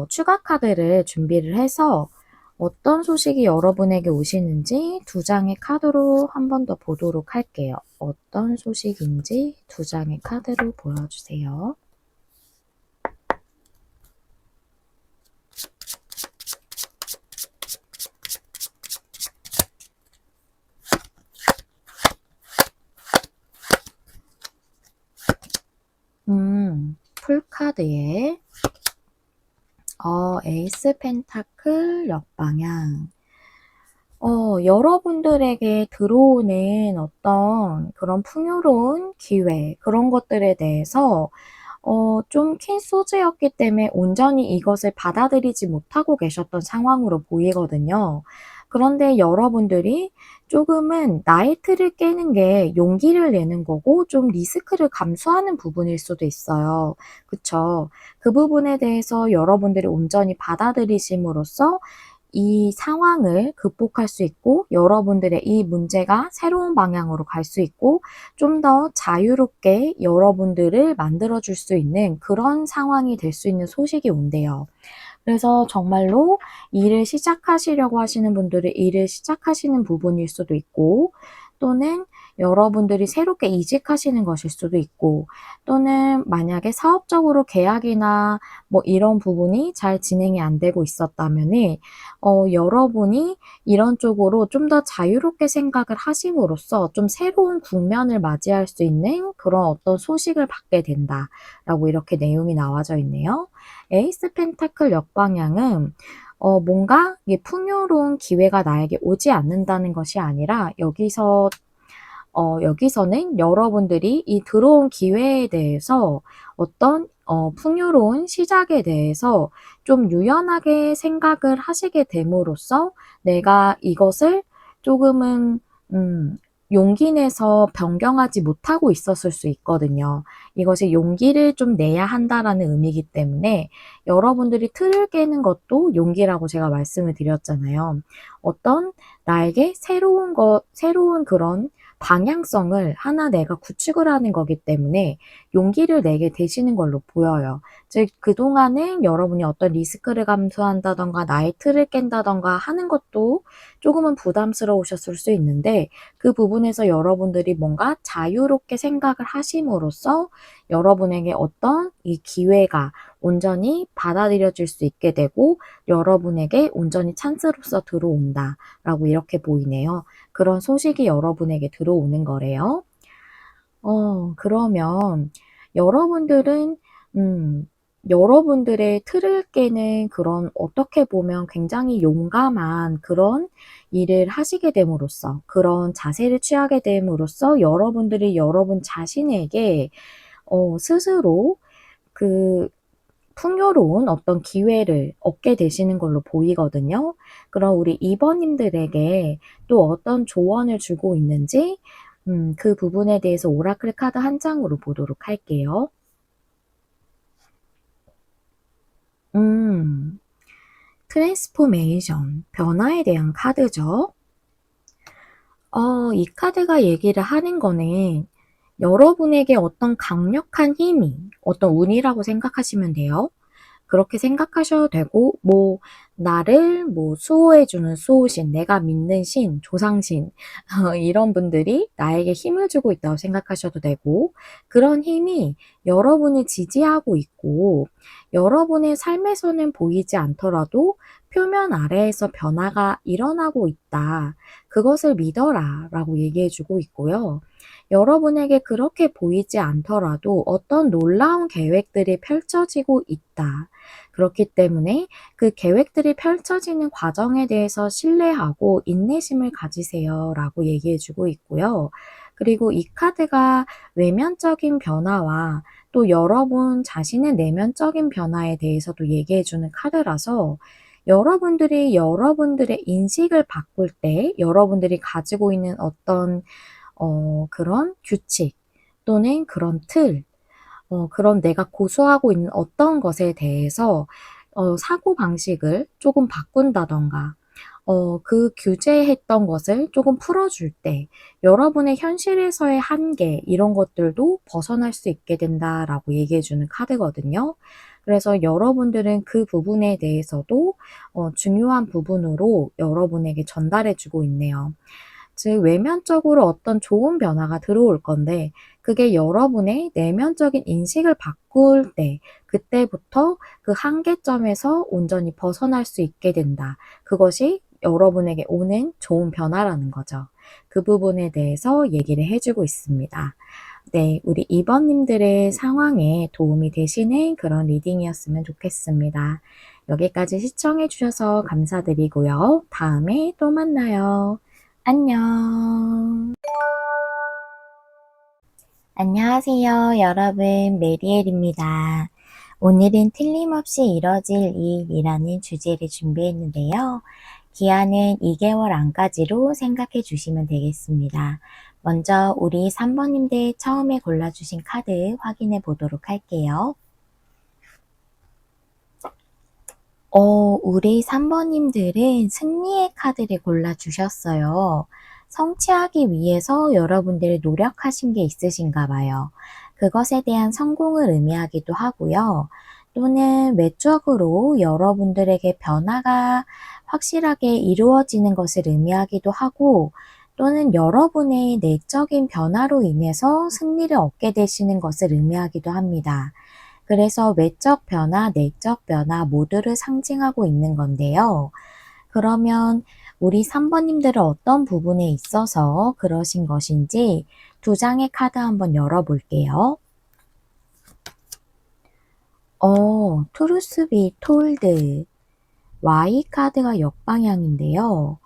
추가 카드를 준비를 해서 어떤 소식이 여러분에게 오시는지 두 장의 카드로 한 번 더 보도록 할게요. 어떤 소식인지 두 장의 카드로 보여주세요. 풀카드에 에이스 펜타클 역방향. 여러분들에게 들어오는 어떤 그런 풍요로운 기회, 그런 것들에 대해서 좀 큰 소재였기 때문에 온전히 이것을 받아들이지 못하고 계셨던 상황으로 보이거든요. 그런데 여러분들이 조금은 나의 틀을 깨는 게 용기를 내는 거고 좀 리스크를 감수하는 부분일 수도 있어요. 그쵸? 그 부분에 대해서 여러분들이 온전히 받아들이심으로써 이 상황을 극복할 수 있고 여러분들의 이 문제가 새로운 방향으로 갈 수 있고 좀 더 자유롭게 여러분들을 만들어줄 수 있는 그런 상황이 될 수 있는 소식이 온대요. 그래서 정말로 일을 시작하시려고 하시는 분들은 일을 시작하시는 부분일 수도 있고 또는 여러분들이 새롭게 이직하시는 것일 수도 있고 또는 만약에 사업적으로 계약이나 뭐 이런 부분이 잘 진행이 안 되고 있었다면은 여러분이 이런 쪽으로 좀 더 자유롭게 생각을 하심으로써 좀 새로운 국면을 맞이할 수 있는 그런 어떤 소식을 받게 된다라고 이렇게 내용이 나와져 있네요. 에이스 펜타클 역방향은 뭔가 풍요로운 기회가 나에게 오지 않는다는 것이 아니라 여기서는 여러분들이 이 들어온 기회에 대해서 어떤 풍요로운 시작에 대해서 좀 유연하게 생각을 하시게 됨으로써 내가 이것을 조금은 용기 내서 변경하지 못하고 있었을 수 있거든요. 이것이 용기를 좀 내야 한다라는 의미이기 때문에 여러분들이 틀을 깨는 것도 용기라고 제가 말씀을 드렸잖아요. 어떤 나에게 새로운 그런 방향성을 하나 내가 구축을 하는 거기 때문에 용기를 내게 되시는 걸로 보여요. 즉, 그동안은 여러분이 어떤 리스크를 감수한다던가 나의 틀을 깬다던가 하는 것도 조금은 부담스러우셨을 수 있는데 그 부분에서 여러분들이 뭔가 자유롭게 생각을 하심으로써 여러분에게 어떤 이 기회가 온전히 받아들여질 수 있게 되고 여러분에게 온전히 찬스로서 들어온다라고 이렇게 보이네요. 그런 소식이 여러분에게 들어오는 거래요. 그러면 여러분들은 여러분들의 틀을 깨는 그런 어떻게 보면 굉장히 용감한 그런 일을 하시게 됨으로써 그런 자세를 취하게 됨으로써 여러분들이 여러분 자신에게 스스로 그 풍요로운 어떤 기회를 얻게 되시는 걸로 보이거든요. 그럼 우리 2번님들에게 또 어떤 조언을 주고 있는지 그 부분에 대해서 오라클 카드 한 장으로 보도록 할게요. 트랜스포메이션, 변화에 대한 카드죠. 이 카드가 얘기를 하는 거는 여러분에게 어떤 강력한 힘이, 어떤 운이라고 생각하시면 돼요. 그렇게 생각하셔도 되고, 나를 수호해주는 수호신, 내가 믿는 신, 조상신, 이런 분들이 나에게 힘을 주고 있다고 생각하셔도 되고, 그런 힘이 여러분을 지지하고 있고, 여러분의 삶에서는 보이지 않더라도 표면 아래에서 변화가 일어나고 있다. 그것을 믿어라 라고 얘기해주고 있고요. 여러분에게 그렇게 보이지 않더라도 어떤 놀라운 계획들이 펼쳐지고 있다. 그렇기 때문에 그 계획들이 펼쳐지는 과정에 대해서 신뢰하고 인내심을 가지세요 라고 얘기해주고 있고요. 그리고 이 카드가 외면적인 변화와 또 여러분 자신의 내면적인 변화에 대해서도 얘기해주는 카드라서 여러분들이 여러분들의 인식을 바꿀 때 여러분들이 가지고 있는 어떤 그런 규칙 또는 그런 틀, 그런 내가 고수하고 있는 어떤 것에 대해서 사고방식을 조금 바꾼다던가 그 규제했던 것을 조금 풀어줄 때 여러분의 현실에서의 한계 이런 것들도 벗어날 수 있게 된다라고 얘기해주는 카드거든요. 그래서 여러분들은 그 부분에 대해서도 중요한 부분으로 여러분에게 전달해주고 있네요. 즉 외면적으로 어떤 좋은 변화가 들어올 건데 그게 여러분의 내면적인 인식을 바꿀 때 그때부터 그 한계점에서 온전히 벗어날 수 있게 된다. 그것이 여러분에게 오는 좋은 변화라는 거죠. 그 부분에 대해서 얘기를 해주고 있습니다. 네, 우리 2번님들의 상황에 도움이 되시는 그런 리딩이었으면 좋겠습니다. 여기까지 시청해 주셔서 감사드리고요. 다음에 또 만나요. 안녕. 안녕하세요, 여러분. 메리엘입니다. 오늘은 틀림없이 이뤄질 일이라는 주제를 준비했는데요. 기한은 2개월 안까지로 생각해 주시면 되겠습니다. 먼저 우리 3번님들 처음에 골라주신 카드 확인해 보도록 할게요. 우리 3번님들은 승리의 카드를 골라주셨어요. 성취하기 위해서 여러분들이 노력하신 게 있으신가 봐요. 그것에 대한 성공을 의미하기도 하고요. 또는 외적으로 여러분들에게 변화가 확실하게 이루어지는 것을 의미하기도 하고, 또는 여러분의 내적인 변화로 인해서 승리를 얻게 되시는 것을 의미하기도 합니다. 그래서 외적 변화, 내적 변화 모두를 상징하고 있는 건데요. 그러면 우리 3번님들은 어떤 부분에 있어서 그러신 것인지 두 장의 카드 한번 열어볼게요. Truth be told, Y 카드가 역방향인데요.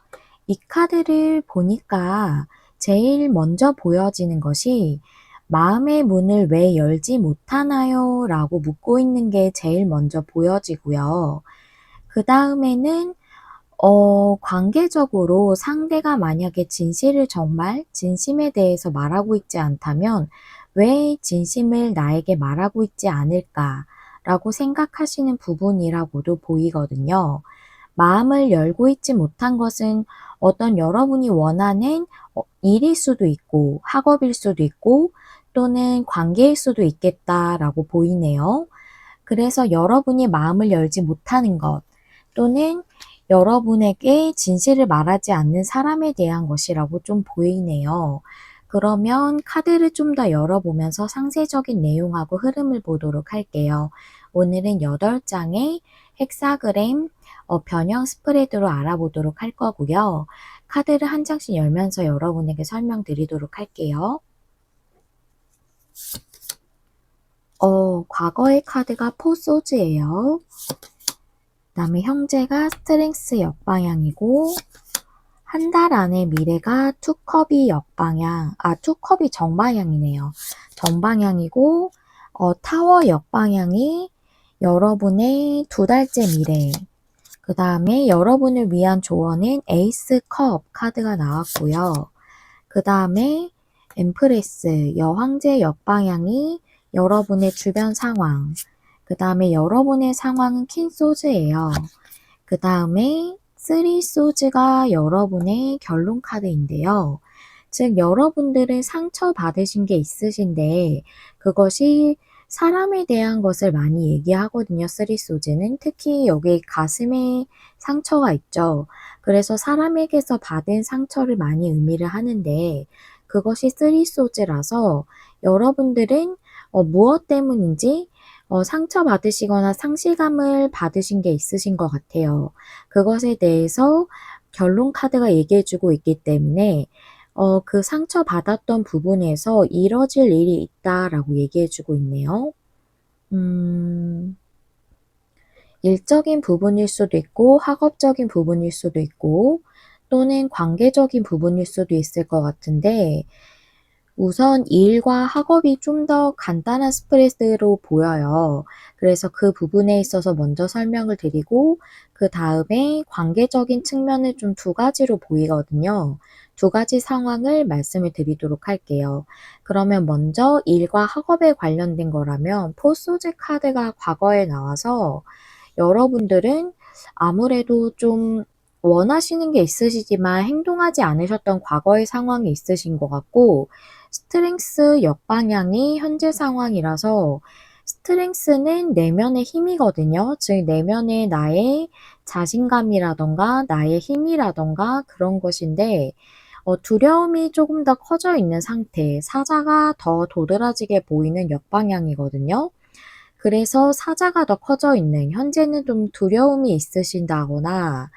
이 카드를 보니까 제일 먼저 보여지는 것이 마음의 문을 왜 열지 못하나요? 라고 묻고 있는 게 제일 먼저 보여지고요. 그 다음에는 관계적으로 상대가 만약에 진실을 정말 진심에 대해서 말하고 있지 않다면 왜 진심을 나에게 말하고 있지 않을까라고 생각하시는 부분이라고도 보이거든요. 마음을 열고 있지 못한 것은 어떤 여러분이 원하는 일일 수도 있고 학업일 수도 있고 또는 관계일 수도 있겠다라고 보이네요. 그래서 여러분이 마음을 열지 못하는 것 또는 여러분에게 진실을 말하지 않는 사람에 대한 것이라고 좀 보이네요. 그러면 카드를 좀 더 열어보면서 상세적인 내용하고 흐름을 보도록 할게요. 오늘은 8장의 헥사그램 변형 스프레드로 알아보도록 할 거고요. 카드를 한 장씩 열면서 여러분에게 설명드리도록 할게요. 과거의 카드가 포소즈예요. 그 다음에 형제가 스트렝스 역방향이고 한 달 안의 미래가 투컵이 역방향, 투컵이 정방향이네요. 정방향이고 타워 역방향이 여러분의 2달째 미래. 그 다음에 여러분을 위한 조언은 에이스 컵 카드가 나왔고요. 그 다음에 엠프레스 여황제 역방향이 여러분의 주변 상황. 그 다음에 여러분의 상황은 퀸 소즈예요. 그 다음에 3 소즈가 여러분의 결론 카드인데요. 즉 여러분들은 상처받으신 게 있으신데 그것이 사람에 대한 것을 많이 얘기하거든요, 쓰리소즈는. 특히 여기 가슴에 상처가 있죠. 그래서 사람에게서 받은 상처를 많이 의미를 하는데 그것이 쓰리소즈라서 여러분들은 무엇 때문인지 상처받으시거나 상실감을 받으신 게 있으신 것 같아요. 그것에 대해서 결론 카드가 얘기해 주고 있기 때문에 그 상처받았던 부분에서 이뤄질 일이 있다라고 얘기해 주고 있네요. 일적인 부분일 수도 있고 학업적인 부분일 수도 있고 또는 관계적인 부분일 수도 있을 것 같은데 우선 일과 학업이 좀 더 간단한 스프레드로 보여요. 그래서 그 부분에 있어서 먼저 설명을 드리고 그 다음에 관계적인 측면을 좀 두 가지로 보이거든요. 두 가지 상황을 말씀을 드리도록 할게요. 그러면 먼저 일과 학업에 관련된 거라면 포소즈 카드가 과거에 나와서 여러분들은 아무래도 좀 원하시는 게 있으시지만 행동하지 않으셨던 과거의 상황이 있으신 것 같고 스트렝스 역방향이 현재 상황이라서 스트렝스는 내면의 힘이거든요. 즉 내면의 나의 자신감이라던가 나의 힘이라던가 그런 것인데 두려움이 조금 더 커져 있는 상태, 사자가 더 도드라지게 보이는 역방향이거든요. 그래서 사자가 더 커져 있는 현재는 좀 두려움이 있으신다거나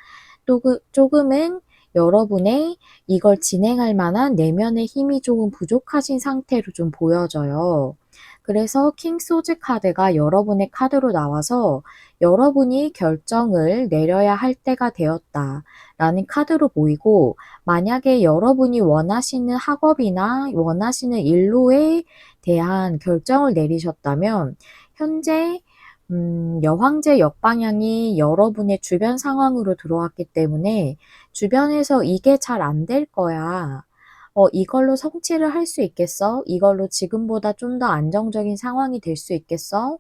또 조금은 여러분의 이걸 진행할 만한 내면의 힘이 조금 부족하신 상태로 좀 보여져요. 그래서 킹 소즈 카드가 여러분의 카드로 나와서 여러분이 결정을 내려야 할 때가 되었다 라는 카드로 보이고 만약에 여러분이 원하시는 학업이나 원하시는 일로에 대한 결정을 내리셨다면 현재 여황제 역방향이 여러분의 주변 상황으로 들어왔기 때문에 주변에서 이게 잘 안 될 거야. 이걸로 성취를 할 수 있겠어? 이걸로 지금보다 좀 더 안정적인 상황이 될 수 있겠어?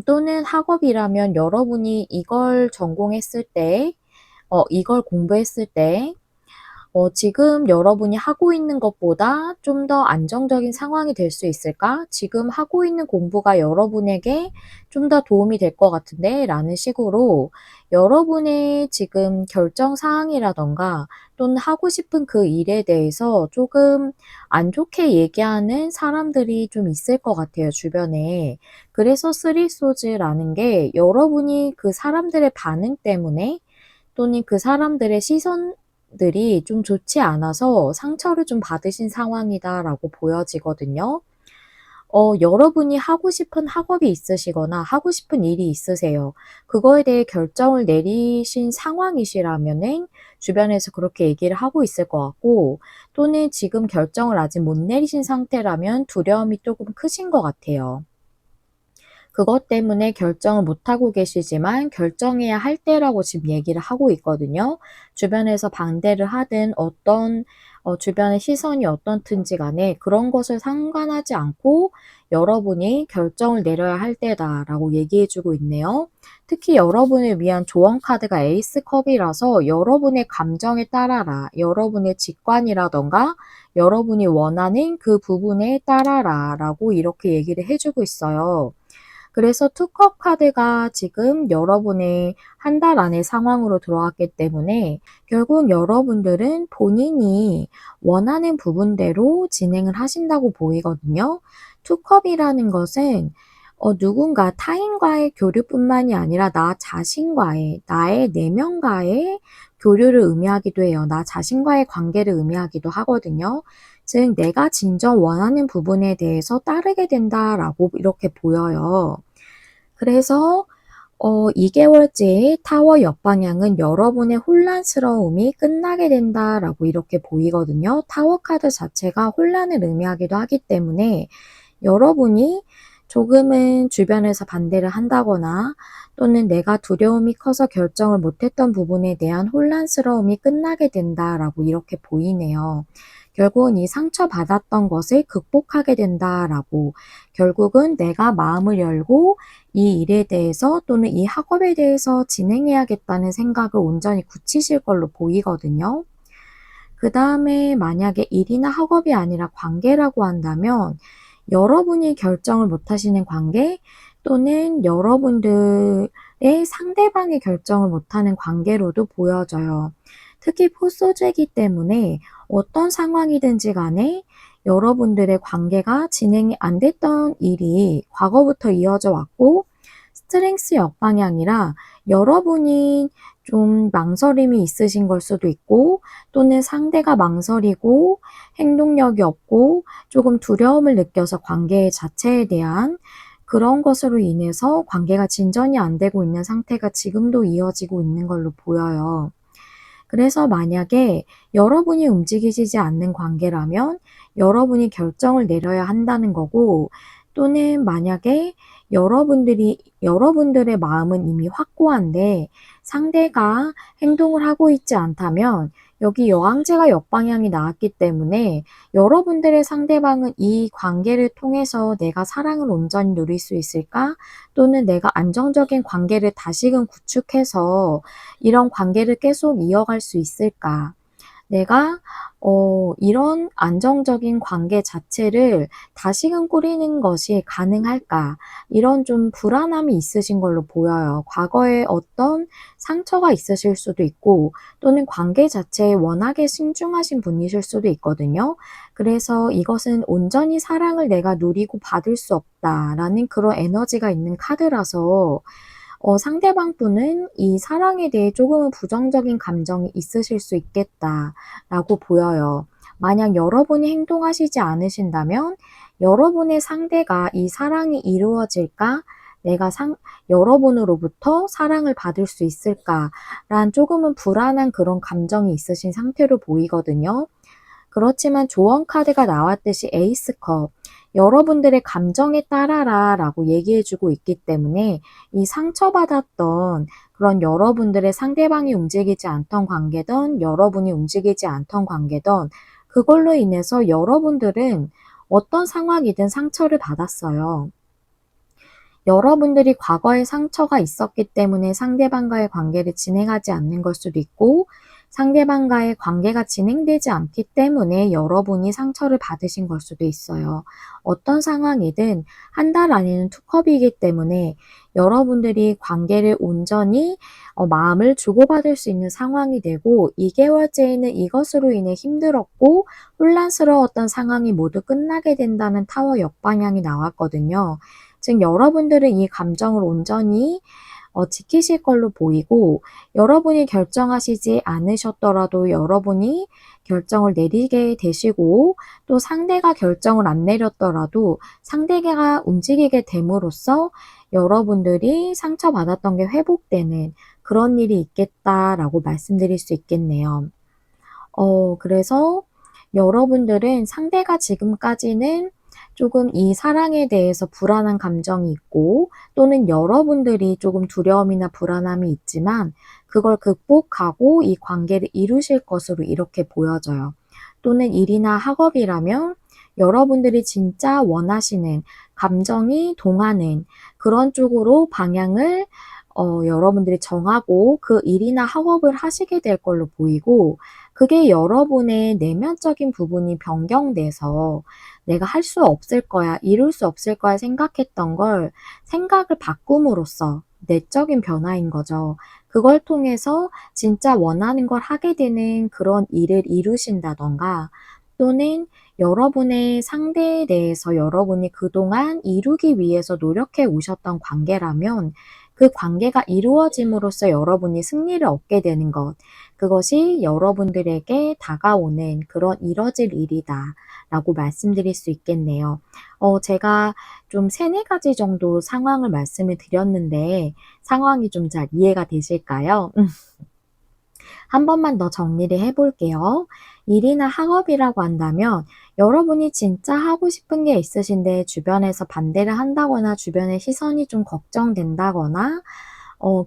또는 학업이라면 여러분이 이걸 전공했을 때, 이걸 공부했을 때 지금 여러분이 하고 있는 것보다 좀 더 안정적인 상황이 될 수 있을까? 지금 하고 있는 공부가 여러분에게 좀 더 도움이 될 것 같은데? 라는 식으로 여러분의 지금 결정 사항이라던가 또는 하고 싶은 그 일에 대해서 조금 안 좋게 얘기하는 사람들이 좀 있을 것 같아요, 주변에. 그래서 쓰리소즈라는 게 여러분이 그 사람들의 반응 때문에 또는 그 사람들의 시선들이 좀 좋지 않아서 상처를 좀 받으신 상황이다라고 보여지거든요. 여러분이 하고 싶은 학업이 있으시거나 하고 싶은 일이 있으세요. 그거에 대해 결정을 내리신 상황이시라면은 주변에서 그렇게 얘기를 하고 있을 것 같고 또는 지금 결정을 아직 못 내리신 상태라면 두려움이 조금 크신 것 같아요. 그것 때문에 결정을 못하고 계시지만 결정해야 할 때라고 지금 얘기를 하고 있거든요. 주변에서 반대를 하든 어떤 주변의 시선이 어떻든지 간에 그런 것을 상관하지 않고 여러분이 결정을 내려야 할 때다라고 얘기해 주고 있네요. 특히 여러분을 위한 조언 카드가 에이스 컵이라서 여러분의 감정에 따라라, 여러분의 직관이라던가 여러분이 원하는 그 부분에 따라라 라고 이렇게 얘기를 해주고 있어요. 그래서 투컵 카드가 지금 여러분의 한 달 안의 상황으로 들어왔기 때문에 결국 여러분들은 본인이 원하는 부분대로 진행을 하신다고 보이거든요. 투컵이라는 것은 누군가 타인과의 교류뿐만이 아니라 나 자신과의, 나의 내면과의 교류를 의미하기도 해요. 나 자신과의 관계를 의미하기도 하거든요. 즉 내가 진정 원하는 부분에 대해서 따르게 된다라고 이렇게 보여요. 그래서 2개월째 타워 역방향은 여러분의 혼란스러움이 끝나게 된다라고 이렇게 보이거든요. 타워 카드 자체가 혼란을 의미하기도 하기 때문에 여러분이 조금은 주변에서 반대를 한다거나 또는 내가 두려움이 커서 결정을 못했던 부분에 대한 혼란스러움이 끝나게 된다라고 이렇게 보이네요. 결국은 이 상처받았던 것을 극복하게 된다라고 결국은 내가 마음을 열고 이 일에 대해서 또는 이 학업에 대해서 진행해야겠다는 생각을 온전히 굳히실 걸로 보이거든요. 그 다음에 만약에 일이나 학업이 아니라 관계라고 한다면 여러분이 결정을 못 하시는 관계 또는 여러분들의 상대방이 결정을 못하는 관계로도 보여져요. 특히 포소제이기 때문에 어떤 상황이든지 간에 여러분들의 관계가 진행이 안 됐던 일이 과거부터 이어져 왔고 스트렝스 역방향이라 여러분이 좀 망설임이 있으신 걸 수도 있고 또는 상대가 망설이고 행동력이 없고 조금 두려움을 느껴서 관계 자체에 대한 그런 것으로 인해서 관계가 진전이 안 되고 있는 상태가 지금도 이어지고 있는 걸로 보여요. 그래서 만약에 여러분이 움직이시지 않는 관계라면 여러분이 결정을 내려야 한다는 거고 또는 만약에 여러분들의 마음은 이미 확고한데 상대가 행동을 하고 있지 않다면 여기 여왕제가 역방향이 나왔기 때문에 여러분들의 상대방은 이 관계를 통해서 내가 사랑을 온전히 누릴 수 있을까? 또는 내가 안정적인 관계를 다시금 구축해서 이런 관계를 계속 이어갈 수 있을까? 내가 이런 안정적인 관계 자체를 다시금 꾸리는 것이 가능할까? 이런 좀 불안함이 있으신 걸로 보여요. 과거에 어떤 상처가 있으실 수도 있고 또는 관계 자체에 워낙에 신중하신 분이실 수도 있거든요. 그래서 이것은 온전히 사랑을 내가 누리고 받을 수 없다라는 그런 에너지가 있는 카드라서 상대방 분은 이 사랑에 대해 조금은 부정적인 감정이 있으실 수 있겠다라고 보여요. 만약 여러분이 행동하시지 않으신다면 여러분의 상대가 이 사랑이 이루어질까? 내가 여러분으로부터 사랑을 받을 수 있을까라는 조금은 불안한 그런 감정이 있으신 상태로 보이거든요. 그렇지만 조언 카드가 나왔듯이 에이스컵, 여러분들의 감정에 따라라 라고 얘기해주고 있기 때문에 이 상처받았던 그런 여러분들의 상대방이 움직이지 않던 관계든 여러분이 움직이지 않던 관계든 그걸로 인해서 여러분들은 어떤 상황이든 상처를 받았어요. 여러분들이 과거에 상처가 있었기 때문에 상대방과의 관계를 진행하지 않는 걸 수도 있고 상대방과의 관계가 진행되지 않기 때문에 여러분이 상처를 받으신 걸 수도 있어요. 어떤 상황이든 한 달 안에는 투컵이기 때문에 여러분들이 관계를 온전히 마음을 주고받을 수 있는 상황이 되고 2개월째에는 이것으로 인해 힘들었고 혼란스러웠던 상황이 모두 끝나게 된다는 타워 역방향이 나왔거든요. 즉 여러분들은 이 감정을 온전히 지키실 걸로 보이고 여러분이 결정하시지 않으셨더라도 여러분이 결정을 내리게 되시고 또 상대가 결정을 안 내렸더라도 상대가 움직이게 됨으로써 여러분들이 상처받았던 게 회복되는 그런 일이 있겠다라고 말씀드릴 수 있겠네요. 그래서 여러분들은 상대가 지금까지는 조금 이 사랑에 대해서 불안한 감정이 있고 또는 여러분들이 조금 두려움이나 불안함이 있지만 그걸 극복하고 이 관계를 이루실 것으로 이렇게 보여져요. 또는 일이나 학업이라면 여러분들이 진짜 원하시는 감정이 동하는 그런 쪽으로 방향을 여러분들이 정하고 그 일이나 학업을 하시게 될 걸로 보이고 그게 여러분의 내면적인 부분이 변경돼서 내가 할 수 없을 거야, 이룰 수 없을 거야 생각했던 걸 생각을 바꿈으로써 내적인 변화인 거죠. 그걸 통해서 진짜 원하는 걸 하게 되는 그런 일을 이루신다던가 또는 여러분의 상대에 대해서 여러분이 그동안 이루기 위해서 노력해 오셨던 관계라면 그 관계가 이루어짐으로써 여러분이 승리를 얻게 되는 것, 그것이 여러분들에게 다가오는 그런 이뤄질 일이다 라고 말씀드릴 수 있겠네요. 제가 좀 3-4가지 정도 상황을 말씀을 드렸는데 상황이 좀 잘 이해가 되실까요? 한 번만 더 정리를 해볼게요. 일이나 학업이라고 한다면 여러분이 진짜 하고 싶은 게 있으신데 주변에서 반대를 한다거나 주변의 시선이 좀 걱정된다거나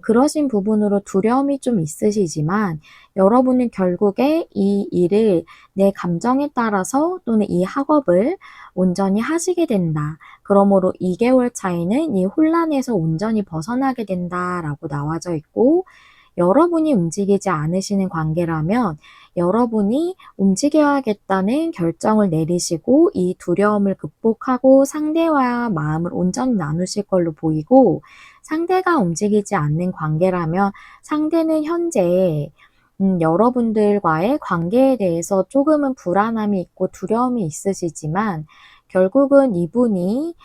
그러신 부분으로 두려움이 좀 있으시지만 여러분은 결국에 이 일을 내 감정에 따라서 또는 이 학업을 온전히 하시게 된다. 그러므로 2개월 차에는 이 혼란에서 온전히 벗어나게 된다라고 나와져 있고 여러분이 움직이지 않으시는 관계라면 여러분이 움직여야겠다는 결정을 내리시고 이 두려움을 극복하고 상대와 마음을 온전히 나누실 걸로 보이고, 상대가 움직이지 않는 관계라면 상대는 현재 여러분들과의 관계에 대해서 조금은 불안함이 있고 두려움이 있으시지만 결국은 이분이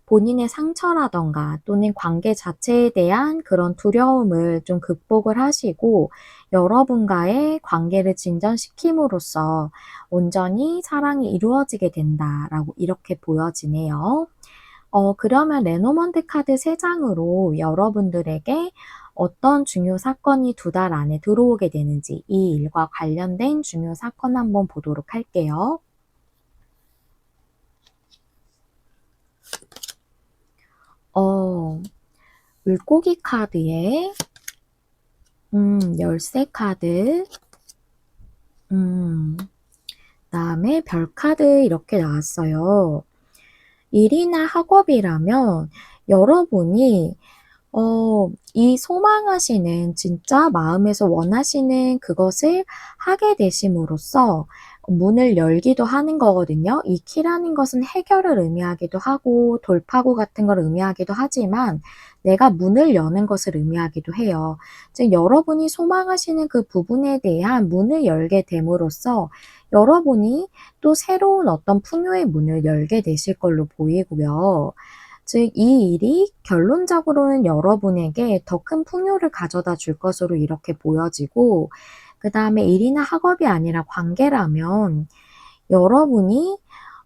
본인의 상처라던가 또는 관계 자체에 대한 그런 두려움을 좀 극복을 하시고 여러분과의 관계를 진전시킴으로써 온전히 사랑이 이루어지게 된다라고 이렇게 보여지네요. 그러면 레노먼드 카드 3장으로 여러분들에게 어떤 중요 사건이 2달 안에 들어오게 되는지, 이 일과 관련된 중요 사건 한번 보도록 할게요. 물고기 카드에 열쇠 카드, 그다음에 별 카드 이렇게 나왔어요. 일이나 학업이라면 여러분이 이 소망하시는 진짜 마음에서 원하시는 그것을 하게 되심으로써 문을 열기도 하는 거거든요. 이 키라는 것은 해결을 의미하기도 하고 돌파구 같은 걸 의미하기도 하지만 내가 문을 여는 것을 의미하기도 해요. 즉 여러분이 소망하시는 그 부분에 대한 문을 열게 됨으로써 여러분이 또 새로운 어떤 풍요의 문을 열게 되실 걸로 보이고요. 즉 이 일이 결론적으로는 여러분에게 더 큰 풍요를 가져다 줄 것으로 이렇게 보여지고, 그다음에 일이나 학업이 아니라 관계라면 여러분이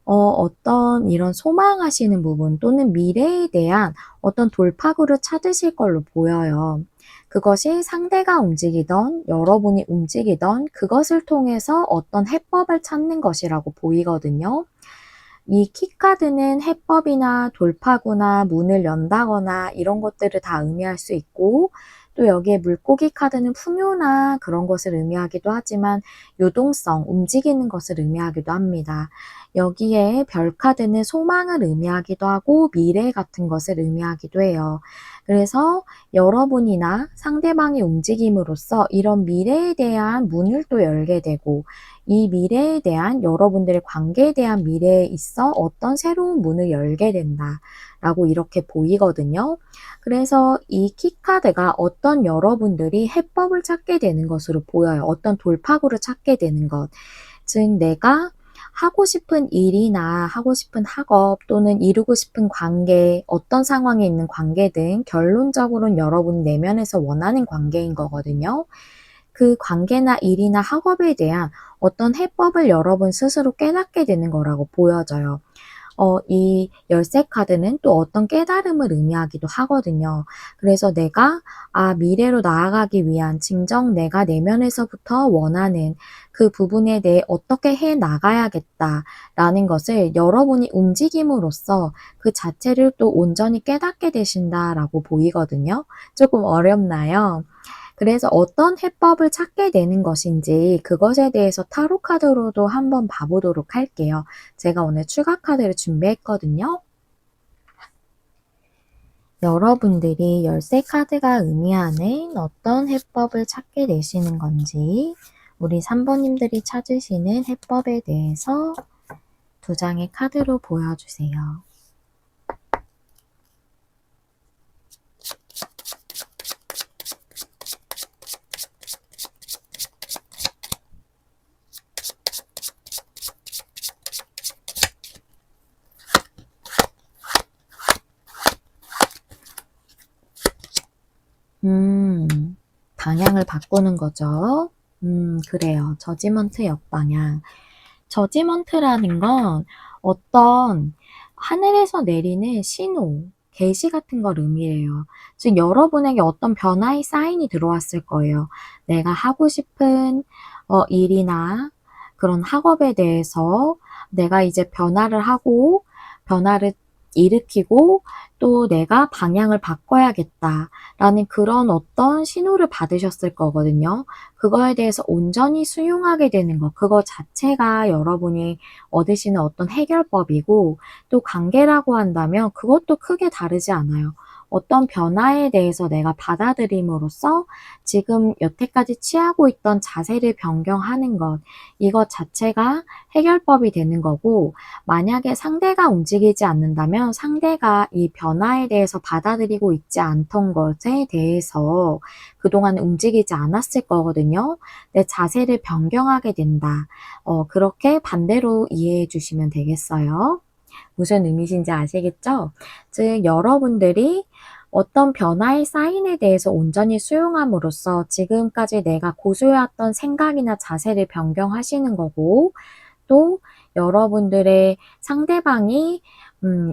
어떤 이런 소망하시는 부분 또는 미래에 대한 어떤 돌파구를 찾으실 걸로 보여요. 그것이 상대가 움직이던 여러분이 움직이던 그것을 통해서 어떤 해법을 찾는 것이라고 보이거든요. 이 키카드는 해법이나 돌파구나 문을 연다거나 이런 것들을 다 의미할 수 있고, 또 여기에 물고기 카드는 풍요나 그런 것을 의미하기도 하지만 유동성, 움직이는 것을 의미하기도 합니다. 여기에 별 카드는 소망을 의미하기도 하고 미래 같은 것을 의미하기도 해요. 그래서 여러분이나 상대방이 움직임으로써 이런 미래에 대한 문을 또 열게 되고, 이 미래에 대한 여러분들의 관계에 대한 미래에 있어 어떤 새로운 문을 열게 된다라고 이렇게 보이거든요. 그래서 이 키카드가 어떤 여러분들이 해법을 찾게 되는 것으로 보여요. 어떤 돌파구를 찾게 되는 것. 즉 내가 하고 싶은 일이나 하고 싶은 학업 또는 이루고 싶은 관계, 어떤 상황에 있는 관계든 결론적으로는 여러분 내면에서 원하는 관계인 거거든요. 그 관계나 일이나 학업에 대한 어떤 해법을 여러분 스스로 깨닫게 되는 거라고 보여져요. 이 열쇠 카드는 또 어떤 깨달음을 의미하기도 하거든요. 그래서 내가 미래로 나아가기 위한 진정 내가 내면에서부터 원하는 그 부분에 대해 어떻게 해 나가야겠다라는 것을 여러분이 움직임으로써 그 자체를 또 온전히 깨닫게 되신다라고 보이거든요. 조금 어렵나요? 그래서 어떤 해법을 찾게 되는 것인지 그것에 대해서 타로 카드로도 한번 봐보도록 할게요. 제가 오늘 추가 카드를 준비했거든요. 여러분들이 열쇠 카드가 의미하는 어떤 해법을 찾게 되시는 건지, 우리 3번님들이 찾으시는 해법에 대해서 2장의 카드로 보여주세요. 방향을 바꾸는 거죠. 그래요. 저지먼트 역방향. 저지먼트라는 건 어떤 하늘에서 내리는 신호, 계시 같은 걸 의미해요. 즉 여러분에게 어떤 변화의 사인이 들어왔을 거예요. 내가 하고 싶은 일이나 그런 학업에 대해서 내가 이제 변화를 하고 변화를 일으키고 또 내가 방향을 바꿔야겠다라는 그런 어떤 신호를 받으셨을 거거든요. 그거에 대해서 온전히 수용하게 되는 것, 그거 자체가 여러분이 얻으시는 어떤 해결법이고, 또 관계라고 한다면 그것도 크게 다르지 않아요. 어떤 변화에 대해서 내가 받아들임으로써 지금 여태까지 취하고 있던 자세를 변경하는 것, 이것 자체가 해결법이 되는 거고, 만약에 상대가 움직이지 않는다면 상대가 이 변화에 대해서 받아들이고 있지 않던 것에 대해서 그동안 움직이지 않았을 거거든요. 내 자세를 변경하게 된다. 그렇게 반대로 이해해 주시면 되겠어요. 무슨 의미신지 아시겠죠? 즉, 여러분들이 어떤 변화의 사인에 대해서 온전히 수용함으로써 지금까지 내가 고수해왔던 생각이나 자세를 변경하시는 거고, 또 여러분들의 상대방이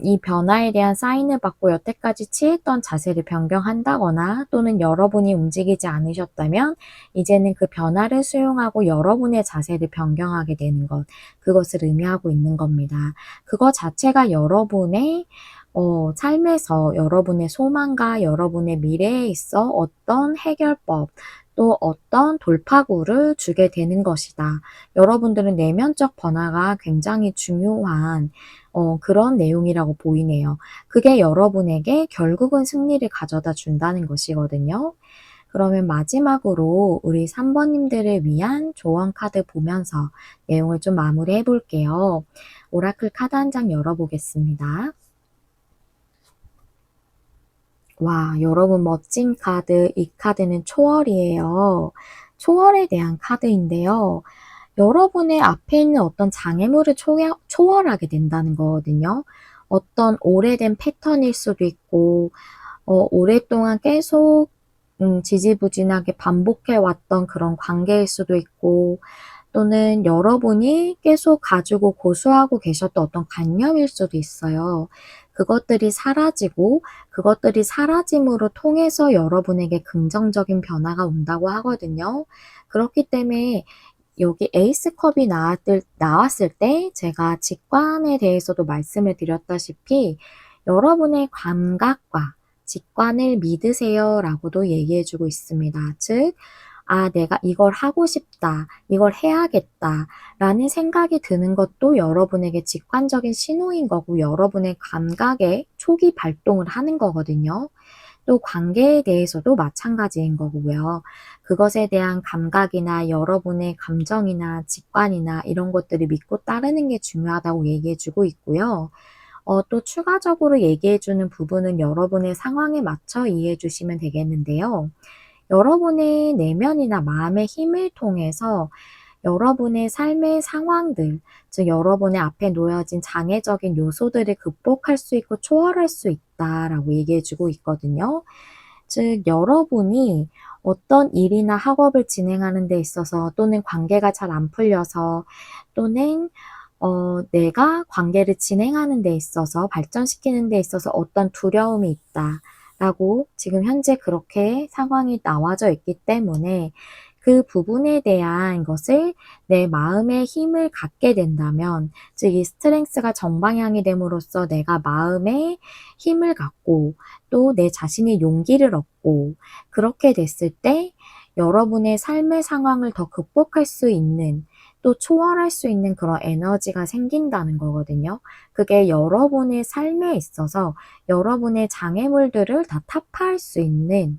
이 변화에 대한 사인을 받고 여태까지 취했던 자세를 변경한다거나, 또는 여러분이 움직이지 않으셨다면 이제는 그 변화를 수용하고 여러분의 자세를 변경하게 되는 것, 그것을 의미하고 있는 겁니다. 그것 자체가 여러분의 삶에서 여러분의 소망과 여러분의 미래에 있어 어떤 해결법, 또 어떤 돌파구를 주게 되는 것이다. 여러분들은 내면적 변화가 굉장히 중요한 그런 내용이라고 보이네요. 그게 여러분에게 결국은 승리를 가져다 준다는 것이거든요. 그러면 마지막으로 우리 3번님들을 위한 조언 카드 보면서 내용을 좀 마무리해 볼게요. 오라클 카드 한 장 열어보겠습니다. 와, 여러분 멋진 카드. 이 카드는 초월이에요. 초월에 대한 카드인데요. 여러분의 앞에 있는 어떤 장애물을 초월하게 된다는 거거든요. 어떤 오래된 패턴일 수도 있고, 오랫동안 계속 지지부진하게 반복해왔던 그런 관계일 수도 있고, 또는 여러분이 계속 가지고 고수하고 계셨던 어떤 관념일 수도 있어요. 그것들이 사라지고, 그것들이 사라짐으로 통해서 여러분에게 긍정적인 변화가 온다고 하거든요. 그렇기 때문에 여기 에이스컵이 나왔을 때 제가 직관에 대해서도 말씀을 드렸다시피, 여러분의 감각과 직관을 믿으세요 라고도 얘기해주고 있습니다. 즉, 내가 이걸 하고 싶다, 이걸 해야겠다 라는 생각이 드는 것도 여러분에게 직관적인 신호인 거고, 여러분의 감각의 초기 발동을 하는 거거든요. 또 관계에 대해서도 마찬가지인 거고요. 그것에 대한 감각이나 여러분의 감정이나 직관이나 이런 것들을 믿고 따르는 게 중요하다고 얘기해주고 있고요. 또 추가적으로 얘기해주는 부분은 여러분의 상황에 맞춰 이해해 주시면 되겠는데요. 여러분의 내면이나 마음의 힘을 통해서 여러분의 삶의 상황들, 즉 여러분의 앞에 놓여진 장애적인 요소들을 극복할 수 있고 초월할 수 있다라고 얘기해 주고 있거든요. 즉 여러분이 어떤 일이나 학업을 진행하는 데 있어서, 또는 관계가 잘 안 풀려서, 또는 내가 관계를 진행하는 데 있어서, 발전시키는 데 있어서 어떤 두려움이 있다 라고 지금 현재 그렇게 상황이 나와져 있기 때문에, 그 부분에 대한 것을 내 마음의 힘을 갖게 된다면, 즉 이 스트렝스가 정방향이 됨으로써 내가 마음의 힘을 갖고 또 내 자신의 용기를 얻고, 그렇게 됐을 때 여러분의 삶의 상황을 더 극복할 수 있는, 또 초월할 수 있는 그런 에너지가 생긴다는 거거든요. 그게 여러분의 삶에 있어서 여러분의 장애물들을 다 타파할 수 있는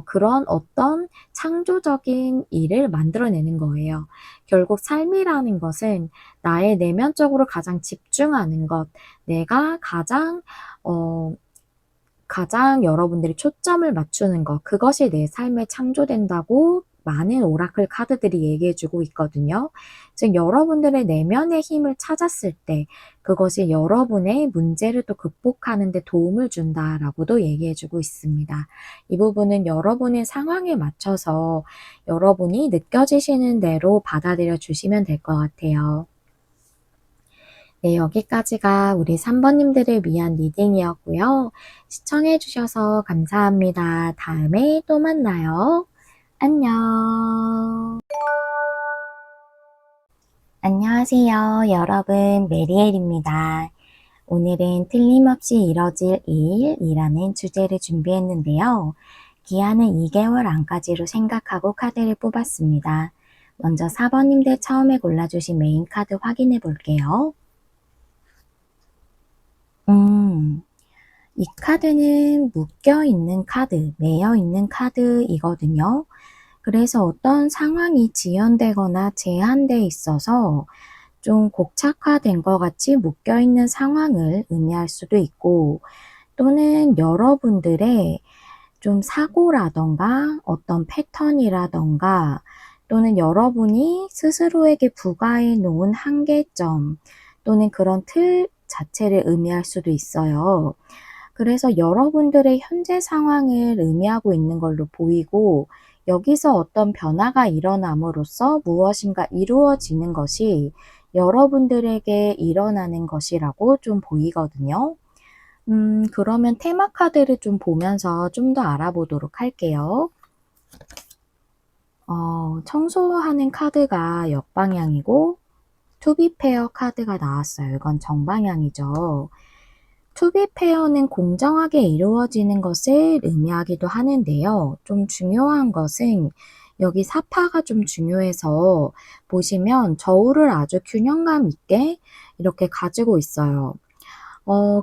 그런 어떤 창조적인 일을 만들어내는 거예요. 결국 삶이라는 것은 나의 내면적으로 가장 집중하는 것, 내가 가장 여러분들이 초점을 맞추는 것, 그것이 내 삶에 창조된다고 많은 오라클 카드들이 얘기해주고 있거든요. 즉 여러분들의 내면의 힘을 찾았을 때 그것이 여러분의 문제를 또 극복하는 데 도움을 준다라고도 얘기해주고 있습니다. 이 부분은 여러분의 상황에 맞춰서 여러분이 느껴지시는 대로 받아들여 주시면 될 것 같아요. 네, 여기까지가 우리 3번님들을 위한 리딩이었고요. 시청해주셔서 감사합니다. 다음에 또 만나요. 안녕. 안녕하세요. 여러분, 메리엘입니다. 오늘은 틀림없이 이뤄질 일이라는 주제를 준비했는데요. 기한은 2개월 안까지로 생각하고 카드를 뽑았습니다. 먼저 4번님들 처음에 골라주신 메인 카드 확인해 볼게요. 이 카드는 묶여있는 카드, 매여있는 카드이거든요. 그래서 어떤 상황이 지연되거나 제한돼 있어서 좀 곡착화된 것 같이 묶여있는 상황을 의미할 수도 있고, 또는 여러분들의 좀 사고라던가 어떤 패턴이라던가, 또는 여러분이 스스로에게 부과해 놓은 한계점 또는 그런 틀 자체를 의미할 수도 있어요. 그래서 여러분들의 현재 상황을 의미하고 있는 걸로 보이고, 여기서 어떤 변화가 일어남으로써 무엇인가 이루어지는 것이 여러분들에게 일어나는 것이라고 좀 보이거든요. 그러면 테마 카드를 좀 보면서 좀 더 알아보도록 할게요. 청소하는 카드가 역방향이고, 투비 페어 카드가 나왔어요. 이건 정방향이죠. 투비 페어는 공정하게 이루어지는 것을 의미하기도 하는데요. 좀 중요한 것은 여기 사파가 좀 중요해서 보시면 저울을 아주 균형감 있게 이렇게 가지고 있어요.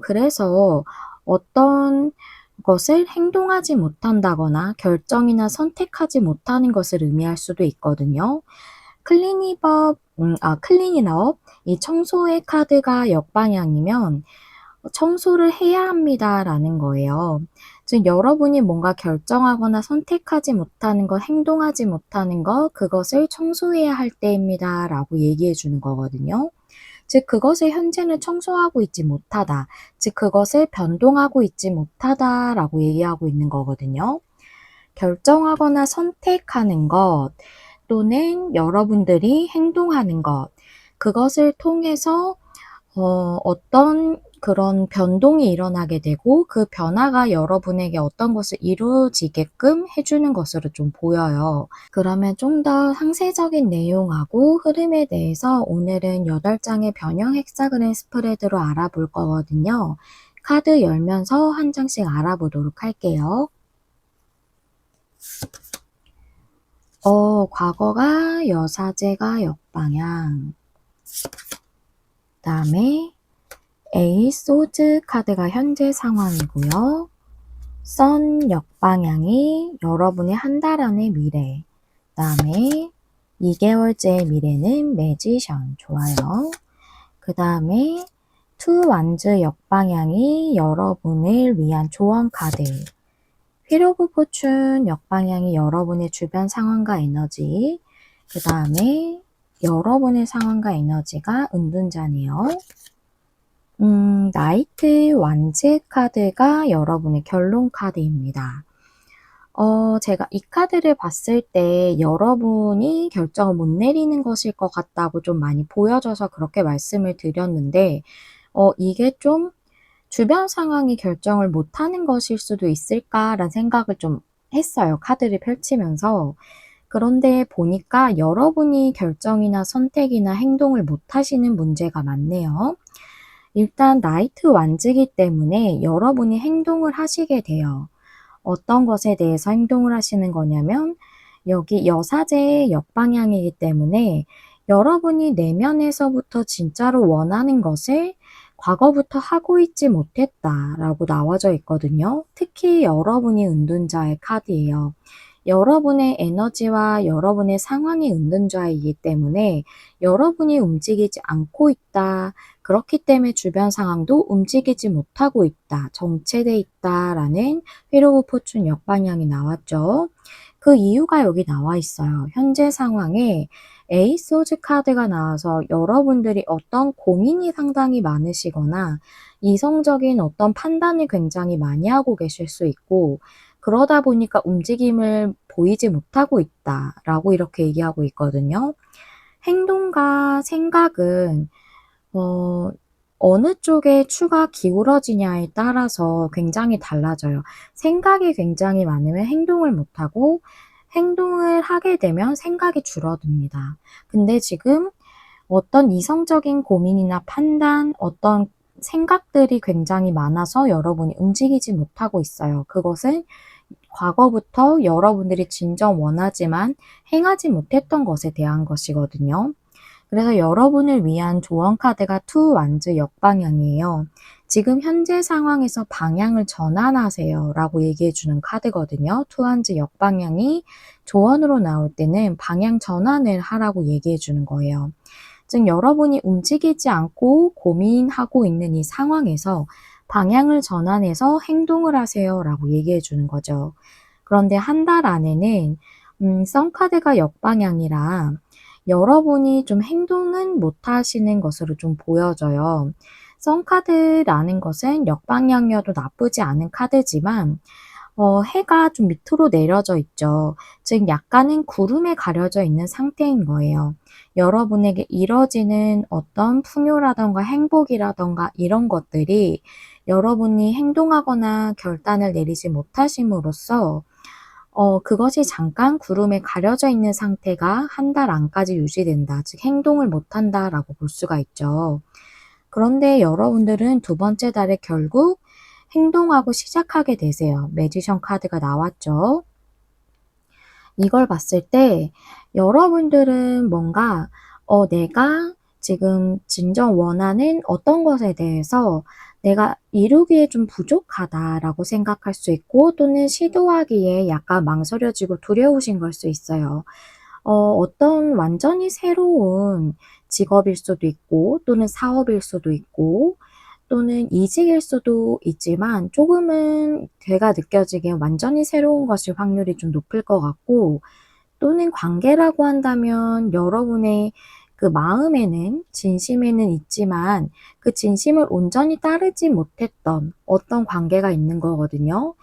그래서 어떤 것을 행동하지 못한다거나 결정이나 선택하지 못하는 것을 의미할 수도 있거든요. 클린인업, 이 청소의 카드가 역방향이면 청소를 해야 합니다라는 거예요. 즉 여러분이 뭔가 결정하거나 선택하지 못하는 것, 행동하지 못하는 것, 그것을 청소해야 할 때입니다라고 얘기해 주는 거거든요. 즉 그것을 현재는 청소하고 있지 못하다. 즉 그것을 변동하고 있지 못하다라고 얘기하고 있는 거거든요. 결정하거나 선택하는 것 또는 여러분들이 행동하는 것, 그것을 통해서 어떤 그런 변동이 일어나게 되고 그 변화가 여러분에게 어떤 것을 이루어지게끔 해주는 것으로 좀 보여요. 그러면 좀 더 상세적인 내용하고 흐름에 대해서 오늘은 8장의 변형 헥사그램 스프레드로 알아볼 거거든요. 카드 열면서 한 장씩 알아보도록 할게요. 과거가 여사제가 역방향, 그 다음에 에이스 오즈 카드가 현재 상황이고요. 선 역방향이 여러분의 한 달 안의 미래, 그 다음에 2개월째의 미래는 매지션, 좋아요. 그 다음에 투 완즈 역방향이 여러분을 위한 조언 카드, 휠 오브 포춘 역방향이 여러분의 주변 상황과 에너지, 그 다음에 여러분의 상황과 에너지가 은둔자네요. 나이트 완즈 카드가 여러분의 결론 카드입니다. 제가 이 카드를 봤을 때 여러분이 결정을 못 내리는 것일 것 같다고 좀 많이 보여져서 그렇게 말씀을 드렸는데, 이게 좀 주변 상황이 결정을 못하는 것일 수도 있을까라는 생각을 좀 했어요. 카드를 펼치면서. 그런데 보니까 여러분이 결정이나 선택이나 행동을 못하시는 문제가 많네요. 일단 나이트 완즈이기 때문에 여러분이 행동을 하시게 돼요. 어떤 것에 대해서 행동을 하시는 거냐면 여기 여사제의 역방향이기 때문에 여러분이 내면에서부터 진짜로 원하는 것을 과거부터 하고 있지 못했다라고 나와져 있거든요. 특히 여러분이 은둔자의 카드예요. 여러분의 에너지와 여러분의 상황이 은둔자이기 때문에 여러분이 움직이지 않고 있다. 그렇기 때문에 주변 상황도 움직이지 못하고 있다. 정체돼 있다라는 휠 오브 포춘 역방향이 나왔죠. 그 이유가 여기 나와 있어요. 현재 상황에 에이스 오즈 카드가 나와서 여러분들이 어떤 고민이 상당히 많으시거나 이성적인 어떤 판단을 굉장히 많이 하고 계실 수 있고, 그러다 보니까 움직임을 보이지 못하고 있다라고 이렇게 얘기하고 있거든요. 행동과 생각은 어느 쪽에 추가 기울어지냐에 따라서 굉장히 달라져요. 생각이 굉장히 많으면 행동을 못하고, 행동을 하게 되면 생각이 줄어듭니다. 근데 지금 어떤 이성적인 고민이나 판단, 어떤 생각들이 굉장히 많아서 여러분이 움직이지 못하고 있어요. 그것은 과거부터 여러분들이 진정 원하지만 행하지 못했던 것에 대한 것이거든요. 그래서 여러분을 위한 조언 카드가 투 완즈 역방향이에요. 지금 현재 상황에서 방향을 전환하세요 라고 얘기해 주는 카드거든요. 투 완즈 역방향이 조언으로 나올 때는 방향 전환을 하라고 얘기해 주는 거예요. 즉 여러분이 움직이지 않고 고민하고 있는 이 상황에서 방향을 전환해서 행동을 하세요 라고 얘기해 주는 거죠. 그런데 한 달 안에는 썬카드가 역방향이라 여러분이 좀 행동은 못 하시는 것으로 좀 보여져요. 썬카드라는 것은 역방향이어도 나쁘지 않은 카드지만 해가 좀 밑으로 내려져 있죠. 즉 약간은 구름에 가려져 있는 상태인 거예요. 여러분에게 이뤄지는 어떤 풍요라던가 행복이라던가 이런 것들이 여러분이 행동하거나 결단을 내리지 못하심으로써 그것이 잠깐 구름에 가려져 있는 상태가 한 달 안까지 유지된다. 즉 행동을 못한다라고 볼 수가 있죠. 그런데 여러분들은 두 번째 달에 결국 행동하고 시작하게 되세요. 매지션 카드가 나왔죠. 이걸 봤을 때 여러분들은 뭔가 내가 지금 진정 원하는 어떤 것에 대해서 내가 이루기에 좀 부족하다라고 생각할 수 있고 또는 시도하기에 약간 망설여지고 두려우신 걸 수 있어요. 어떤 완전히 새로운 직업일 수도 있고 또는 사업일 수도 있고 또는 이직일 수도 있지만 조금은 제가 느껴지기에 완전히 새로운 것일 확률이 좀 높을 것 같고 또는 관계라고 한다면 여러분의 그 마음에는 진심에는 있지만 그 진심을 온전히 따르지 못했던 어떤 관계가 있는 거거든요.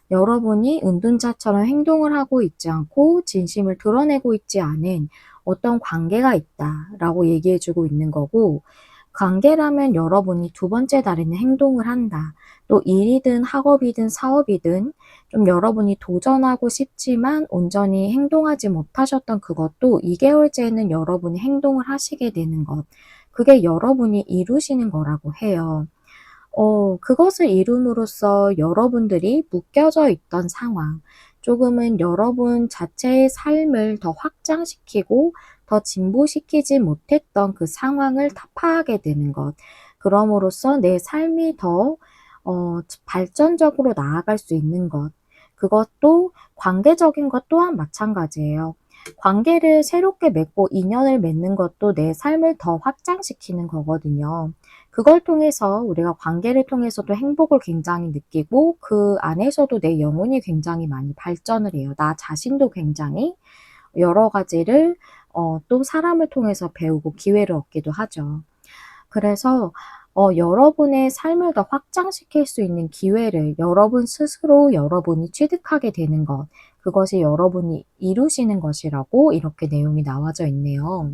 여러분이 은둔자처럼 행동을 하고 있지 않고 진심을 드러내고 있지 않은 어떤 관계가 있다라고 얘기해 주고 있는 거고 관계라면 여러분이 두 번째 달에는 행동을 한다. 또 일이든 학업이든 사업이든 좀 여러분이 도전하고 싶지만 온전히 행동하지 못하셨던 그것도 2개월째는 여러분이 행동을 하시게 되는 것. 그게 여러분이 이루시는 거라고 해요. 그것을 이룸으로써 여러분들이 묶여져 있던 상황, 조금은 여러분 자체의 삶을 더 확장시키고 더 진보시키지 못했던 그 상황을 타파하게 되는 것. 그럼으로써 내 삶이 더 발전적으로 나아갈 수 있는 것. 그것도 관계적인 것 또한 마찬가지예요. 관계를 새롭게 맺고 인연을 맺는 것도 내 삶을 더 확장시키는 거거든요. 그걸 통해서 우리가 관계를 통해서도 행복을 굉장히 느끼고 그 안에서도 내 영혼이 굉장히 많이 발전을 해요. 나 자신도 굉장히 여러 가지를 또 사람을 통해서 배우고 기회를 얻기도 하죠. 그래서 여러분의 삶을 더 확장시킬 수 있는 기회를 여러분 스스로 여러분이 취득하게 되는 것, 그것이 여러분이 이루시는 것이라고 이렇게 내용이 나와져 있네요.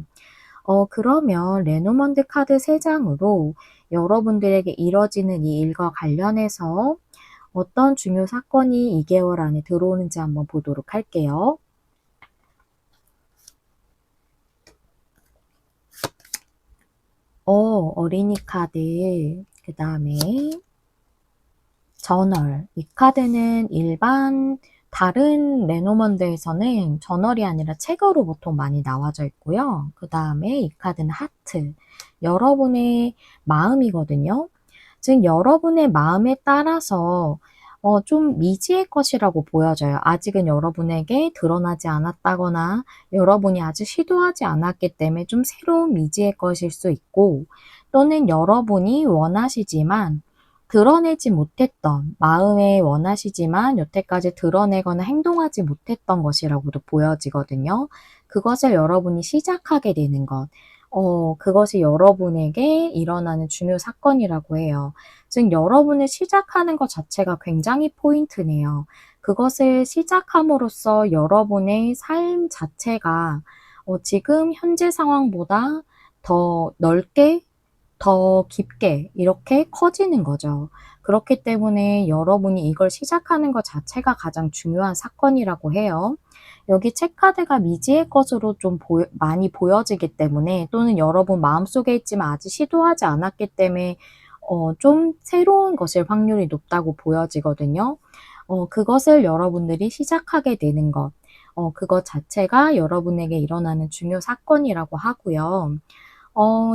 그러면 레노먼드 카드 3장으로 여러분들에게 이뤄지는 이 일과 관련해서 어떤 중요 사건이 2개월 안에 들어오는지 한번 보도록 할게요. 어린이 카드, 그 다음에 저널. 이 카드는 일반 다른 레노먼드에서는 저널이 아니라 책으로 보통 많이 나와져 있고요. 그 다음에 이 카드는 하트. 여러분의 마음이거든요. 즉 여러분의 마음에 따라서 좀 미지의 것이라고 보여져요. 아직은 여러분에게 드러나지 않았다거나 여러분이 아직 시도하지 않았기 때문에 좀 새로운 미지의 것일 수 있고 또는 여러분이 원하시지만 드러내지 못했던 마음에 원하시지만 여태까지 드러내거나 행동하지 못했던 것이라고도 보여지거든요. 그것을 여러분이 시작하게 되는 것. 그것이 여러분에게 일어나는 중요 사건이라고 해요. 즉 여러분을 시작하는 것 자체가 굉장히 포인트네요. 그것을 시작함으로써 여러분의 삶 자체가 지금 현재 상황보다 더 넓게 더 깊게 이렇게 커지는 거죠. 그렇기 때문에 여러분이 이걸 시작하는 것 자체가 가장 중요한 사건이라고 해요. 여기 책카드가 미지의 것으로 좀 많이 보여지기 때문에 또는 여러분 마음속에 있지만 아직 시도하지 않았기 때문에 좀 새로운 것일 확률이 높다고 보여지거든요. 그것을 여러분들이 시작하게 되는 것, 그것 자체가 여러분에게 일어나는 중요 사건이라고 하고요.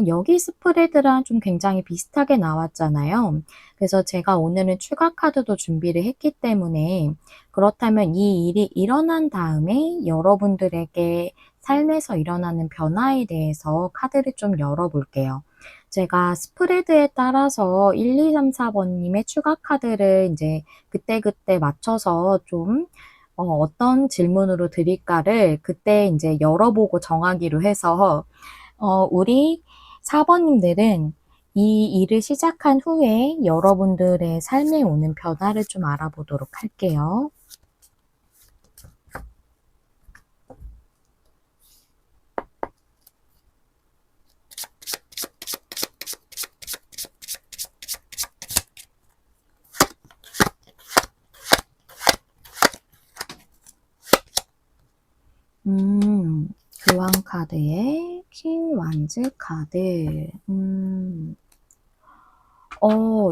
여기 스프레드랑 좀 굉장히 비슷하게 나왔잖아요. 그래서 제가 오늘은 추가 카드도 준비를 했기 때문에 그렇다면 이 일이 일어난 다음에 여러분들에게 삶에서 일어나는 변화에 대해서 카드를 좀 열어볼게요. 제가 스프레드에 따라서 1, 2, 3, 4번님의 추가 카드를 이제 그때그때 맞춰서 좀 어떤 질문으로 드릴까를 그때 이제 열어보고 정하기로 해서 우리 4번님들은 이 일을 시작한 후에 여러분들의 삶에 오는 변화를 좀 알아보도록 할게요. 교환 카드에 킹 완즈 카드.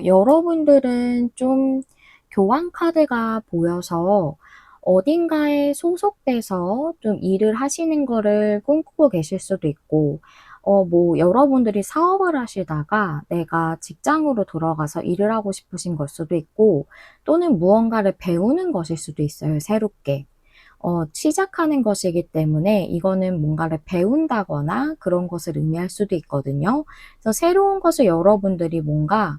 여러분들은 좀 교환 카드가 보여서 어딘가에 소속돼서 좀 일을 하시는 거를 꿈꾸고 계실 수도 있고, 여러분들이 사업을 하시다가 내가 직장으로 들어가서 일을 하고 싶으신 걸 수도 있고, 또는 무언가를 배우는 것일 수도 있어요, 새롭게. 시작하는 것이기 때문에 이거는 뭔가를 배운다거나 그런 것을 의미할 수도 있거든요. 그래서 새로운 것을 여러분들이 뭔가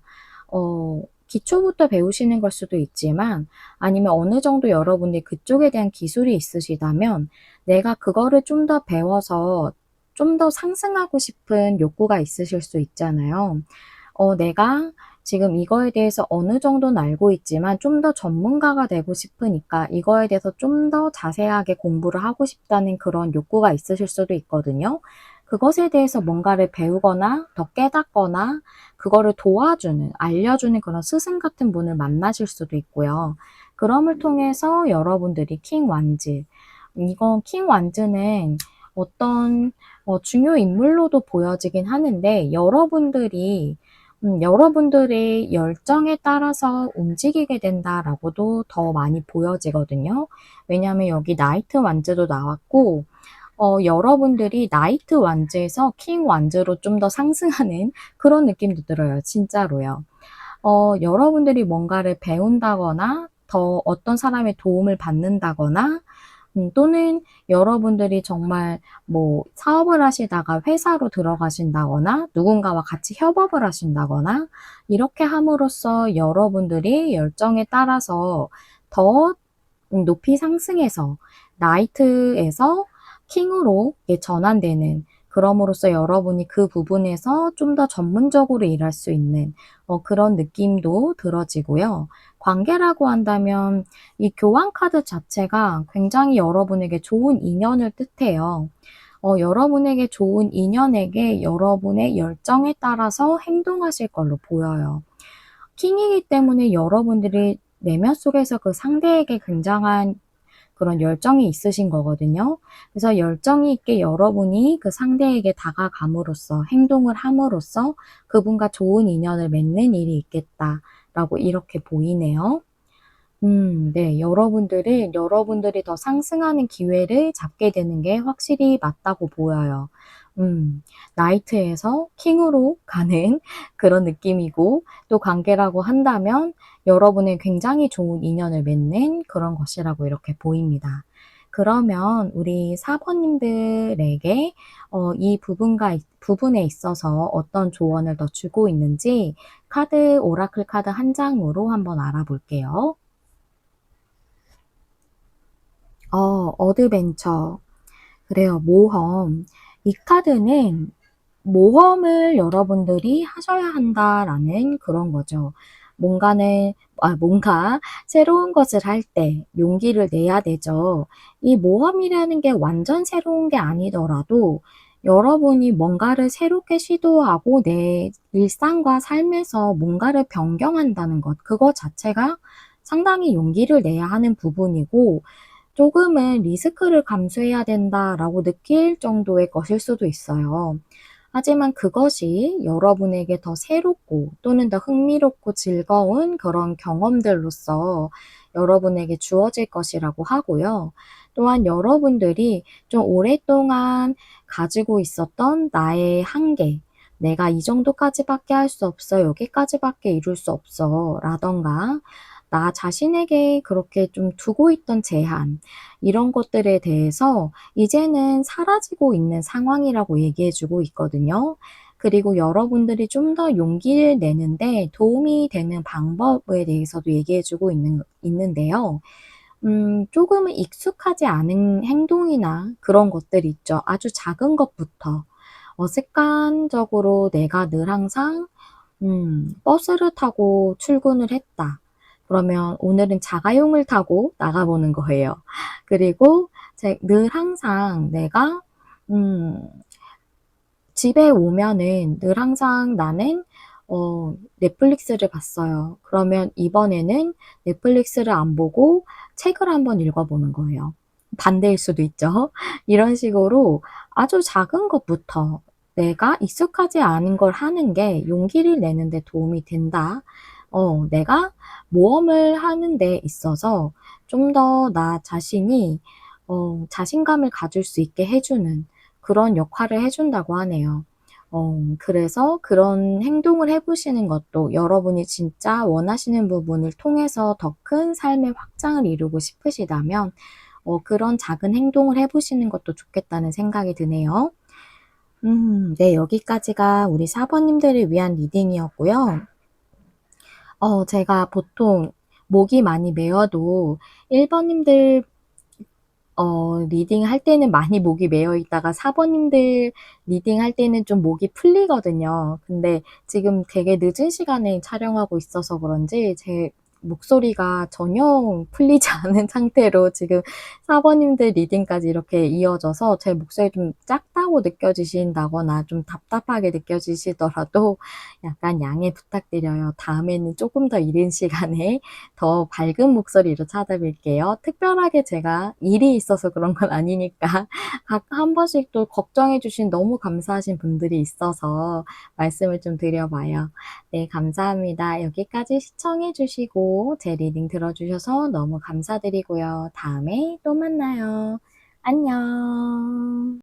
기초부터 배우시는 걸 수도 있지만 아니면 어느 정도 여러분들이 그쪽에 대한 기술이 있으시다면 내가 그거를 좀 더 배워서 좀 더 상승하고 싶은 욕구가 있으실 수 있잖아요. 내가 지금 이거에 대해서 어느 정도는 알고 있지만 좀 더 전문가가 되고 싶으니까 이거에 대해서 좀 더 자세하게 공부를 하고 싶다는 그런 욕구가 있으실 수도 있거든요. 그것에 대해서 뭔가를 배우거나 더 깨닫거나 그거를 도와주는, 알려주는 그런 스승 같은 분을 만나실 수도 있고요. 그럼을 통해서 여러분들이 킹 완즈, 이건 킹 완즈는 어떤 중요 인물로도 보여지긴 하는데 여러분들의 열정에 따라서 움직이게 된다라고도 더 많이 보여지거든요. 왜냐하면 여기 나이트 완즈도 나왔고, 여러분들이 나이트 완즈에서 킹 완즈로 좀 더 상승하는 그런 느낌도 들어요. 진짜로요. 여러분들이 뭔가를 배운다거나 더 어떤 사람의 도움을 받는다거나 또는 여러분들이 정말 사업을 하시다가 회사로 들어가신다거나 누군가와 같이 협업을 하신다거나 이렇게 함으로써 여러분들이 열정에 따라서 더 높이 상승해서 나이트에서 킹으로 전환되는 그럼으로써 여러분이 그 부분에서 좀 더 전문적으로 일할 수 있는 그런 느낌도 들어지고요. 관계라고 한다면 이 교환 카드 자체가 굉장히 여러분에게 좋은 인연을 뜻해요. 여러분에게 좋은 인연에게 여러분의 열정에 따라서 행동하실 걸로 보여요. 킹이기 때문에 여러분들이 내면 속에서 그 상대에게 굉장한 그런 열정이 있으신 거거든요. 그래서 열정이 있게 여러분이 그 상대에게 다가감으로써 행동을 함으로써 그분과 좋은 인연을 맺는 일이 있겠다라고 이렇게 보이네요. 네. 여러분들이 더 상승하는 기회를 잡게 되는 게 확실히 맞다고 보여요. 나이트에서 킹으로 가는 그런 느낌이고 또 관계라고 한다면 여러분의 굉장히 좋은 인연을 맺는 그런 것이라고 이렇게 보입니다. 그러면 우리 4번님들에게 이 부분에 있어서 어떤 조언을 더 주고 있는지 오라클 카드 한 장으로 한번 알아볼게요. 어드벤처. 그래요. 모험. 이 카드는 모험을 여러분들이 하셔야 한다라는 그런 거죠. 뭔가 새로운 것을 할 때 용기를 내야 되죠. 이 모험이라는 게 완전 새로운 게 아니더라도 여러분이 뭔가를 새롭게 시도하고 내 일상과 삶에서 뭔가를 변경한다는 것, 그거 자체가 상당히 용기를 내야 하는 부분이고 조금은 리스크를 감수해야 된다라고 느낄 정도의 것일 수도 있어요. 하지만 그것이 여러분에게 더 새롭고 또는 더 흥미롭고 즐거운 그런 경험들로서 여러분에게 주어질 것이라고 하고요. 또한 여러분들이 좀 오랫동안 가지고 있었던 나의 한계, 내가 이 정도까지밖에 할 수 없어, 여기까지밖에 이룰 수 없어, 라던가, 나 자신에게 그렇게 좀 두고 있던 제한, 이런 것들에 대해서 이제는 사라지고 있는 상황이라고 얘기해 주고 있거든요. 그리고 여러분들이 좀 더 용기를 내는데 도움이 되는 방법에 대해서도 얘기해 주고 있는데요. 조금은 익숙하지 않은 행동이나 그런 것들이 있죠. 아주 작은 것부터. 습관적으로 내가 늘 항상 버스를 타고 출근을 했다. 그러면 오늘은 자가용을 타고 나가보는 거예요. 그리고 늘 항상 내가 음 집에 오면은 늘 항상 나는 넷플릭스를 봤어요. 그러면 이번에는 넷플릭스를 안 보고 책을 한번 읽어보는 거예요. 반대일 수도 있죠. 이런 식으로 아주 작은 것부터 내가 익숙하지 않은 걸 하는 게 용기를 내는 데 도움이 된다. 내가 모험을 하는 데 있어서 좀 더 나 자신이 자신감을 가질 수 있게 해주는 그런 역할을 해준다고 하네요. 그래서 그런 행동을 해보시는 것도 여러분이 진짜 원하시는 부분을 통해서 더 큰 삶의 확장을 이루고 싶으시다면 그런 작은 행동을 해보시는 것도 좋겠다는 생각이 드네요. 네, 여기까지가 우리 4번님들을 위한 리딩이었고요. 제가 보통 목이 많이 메어도 1번님들 리딩 할 때는 많이 목이 메어 있다가 4번님들 리딩 할 때는 좀 목이 풀리거든요. 근데 지금 되게 늦은 시간에 촬영하고 있어서 그런지 제 목소리가 전혀 풀리지 않은 상태로 지금 4번님들 리딩까지 이렇게 이어져서 제 목소리 좀 작다고 느껴지신다거나 좀 답답하게 느껴지시더라도 약간 양해 부탁드려요. 다음에는 조금 더 이른 시간에 더 밝은 목소리로 찾아뵐게요. 특별하게 제가 일이 있어서 그런 건 아니니까 각 한 번씩 또 걱정해 주신 너무 감사하신 분들이 있어서 말씀을 좀 드려봐요. 네, 감사합니다. 여기까지 시청해 주시고 제 리딩 들어주셔서 너무 감사드리고요. 다음에 또 만나요. 안녕.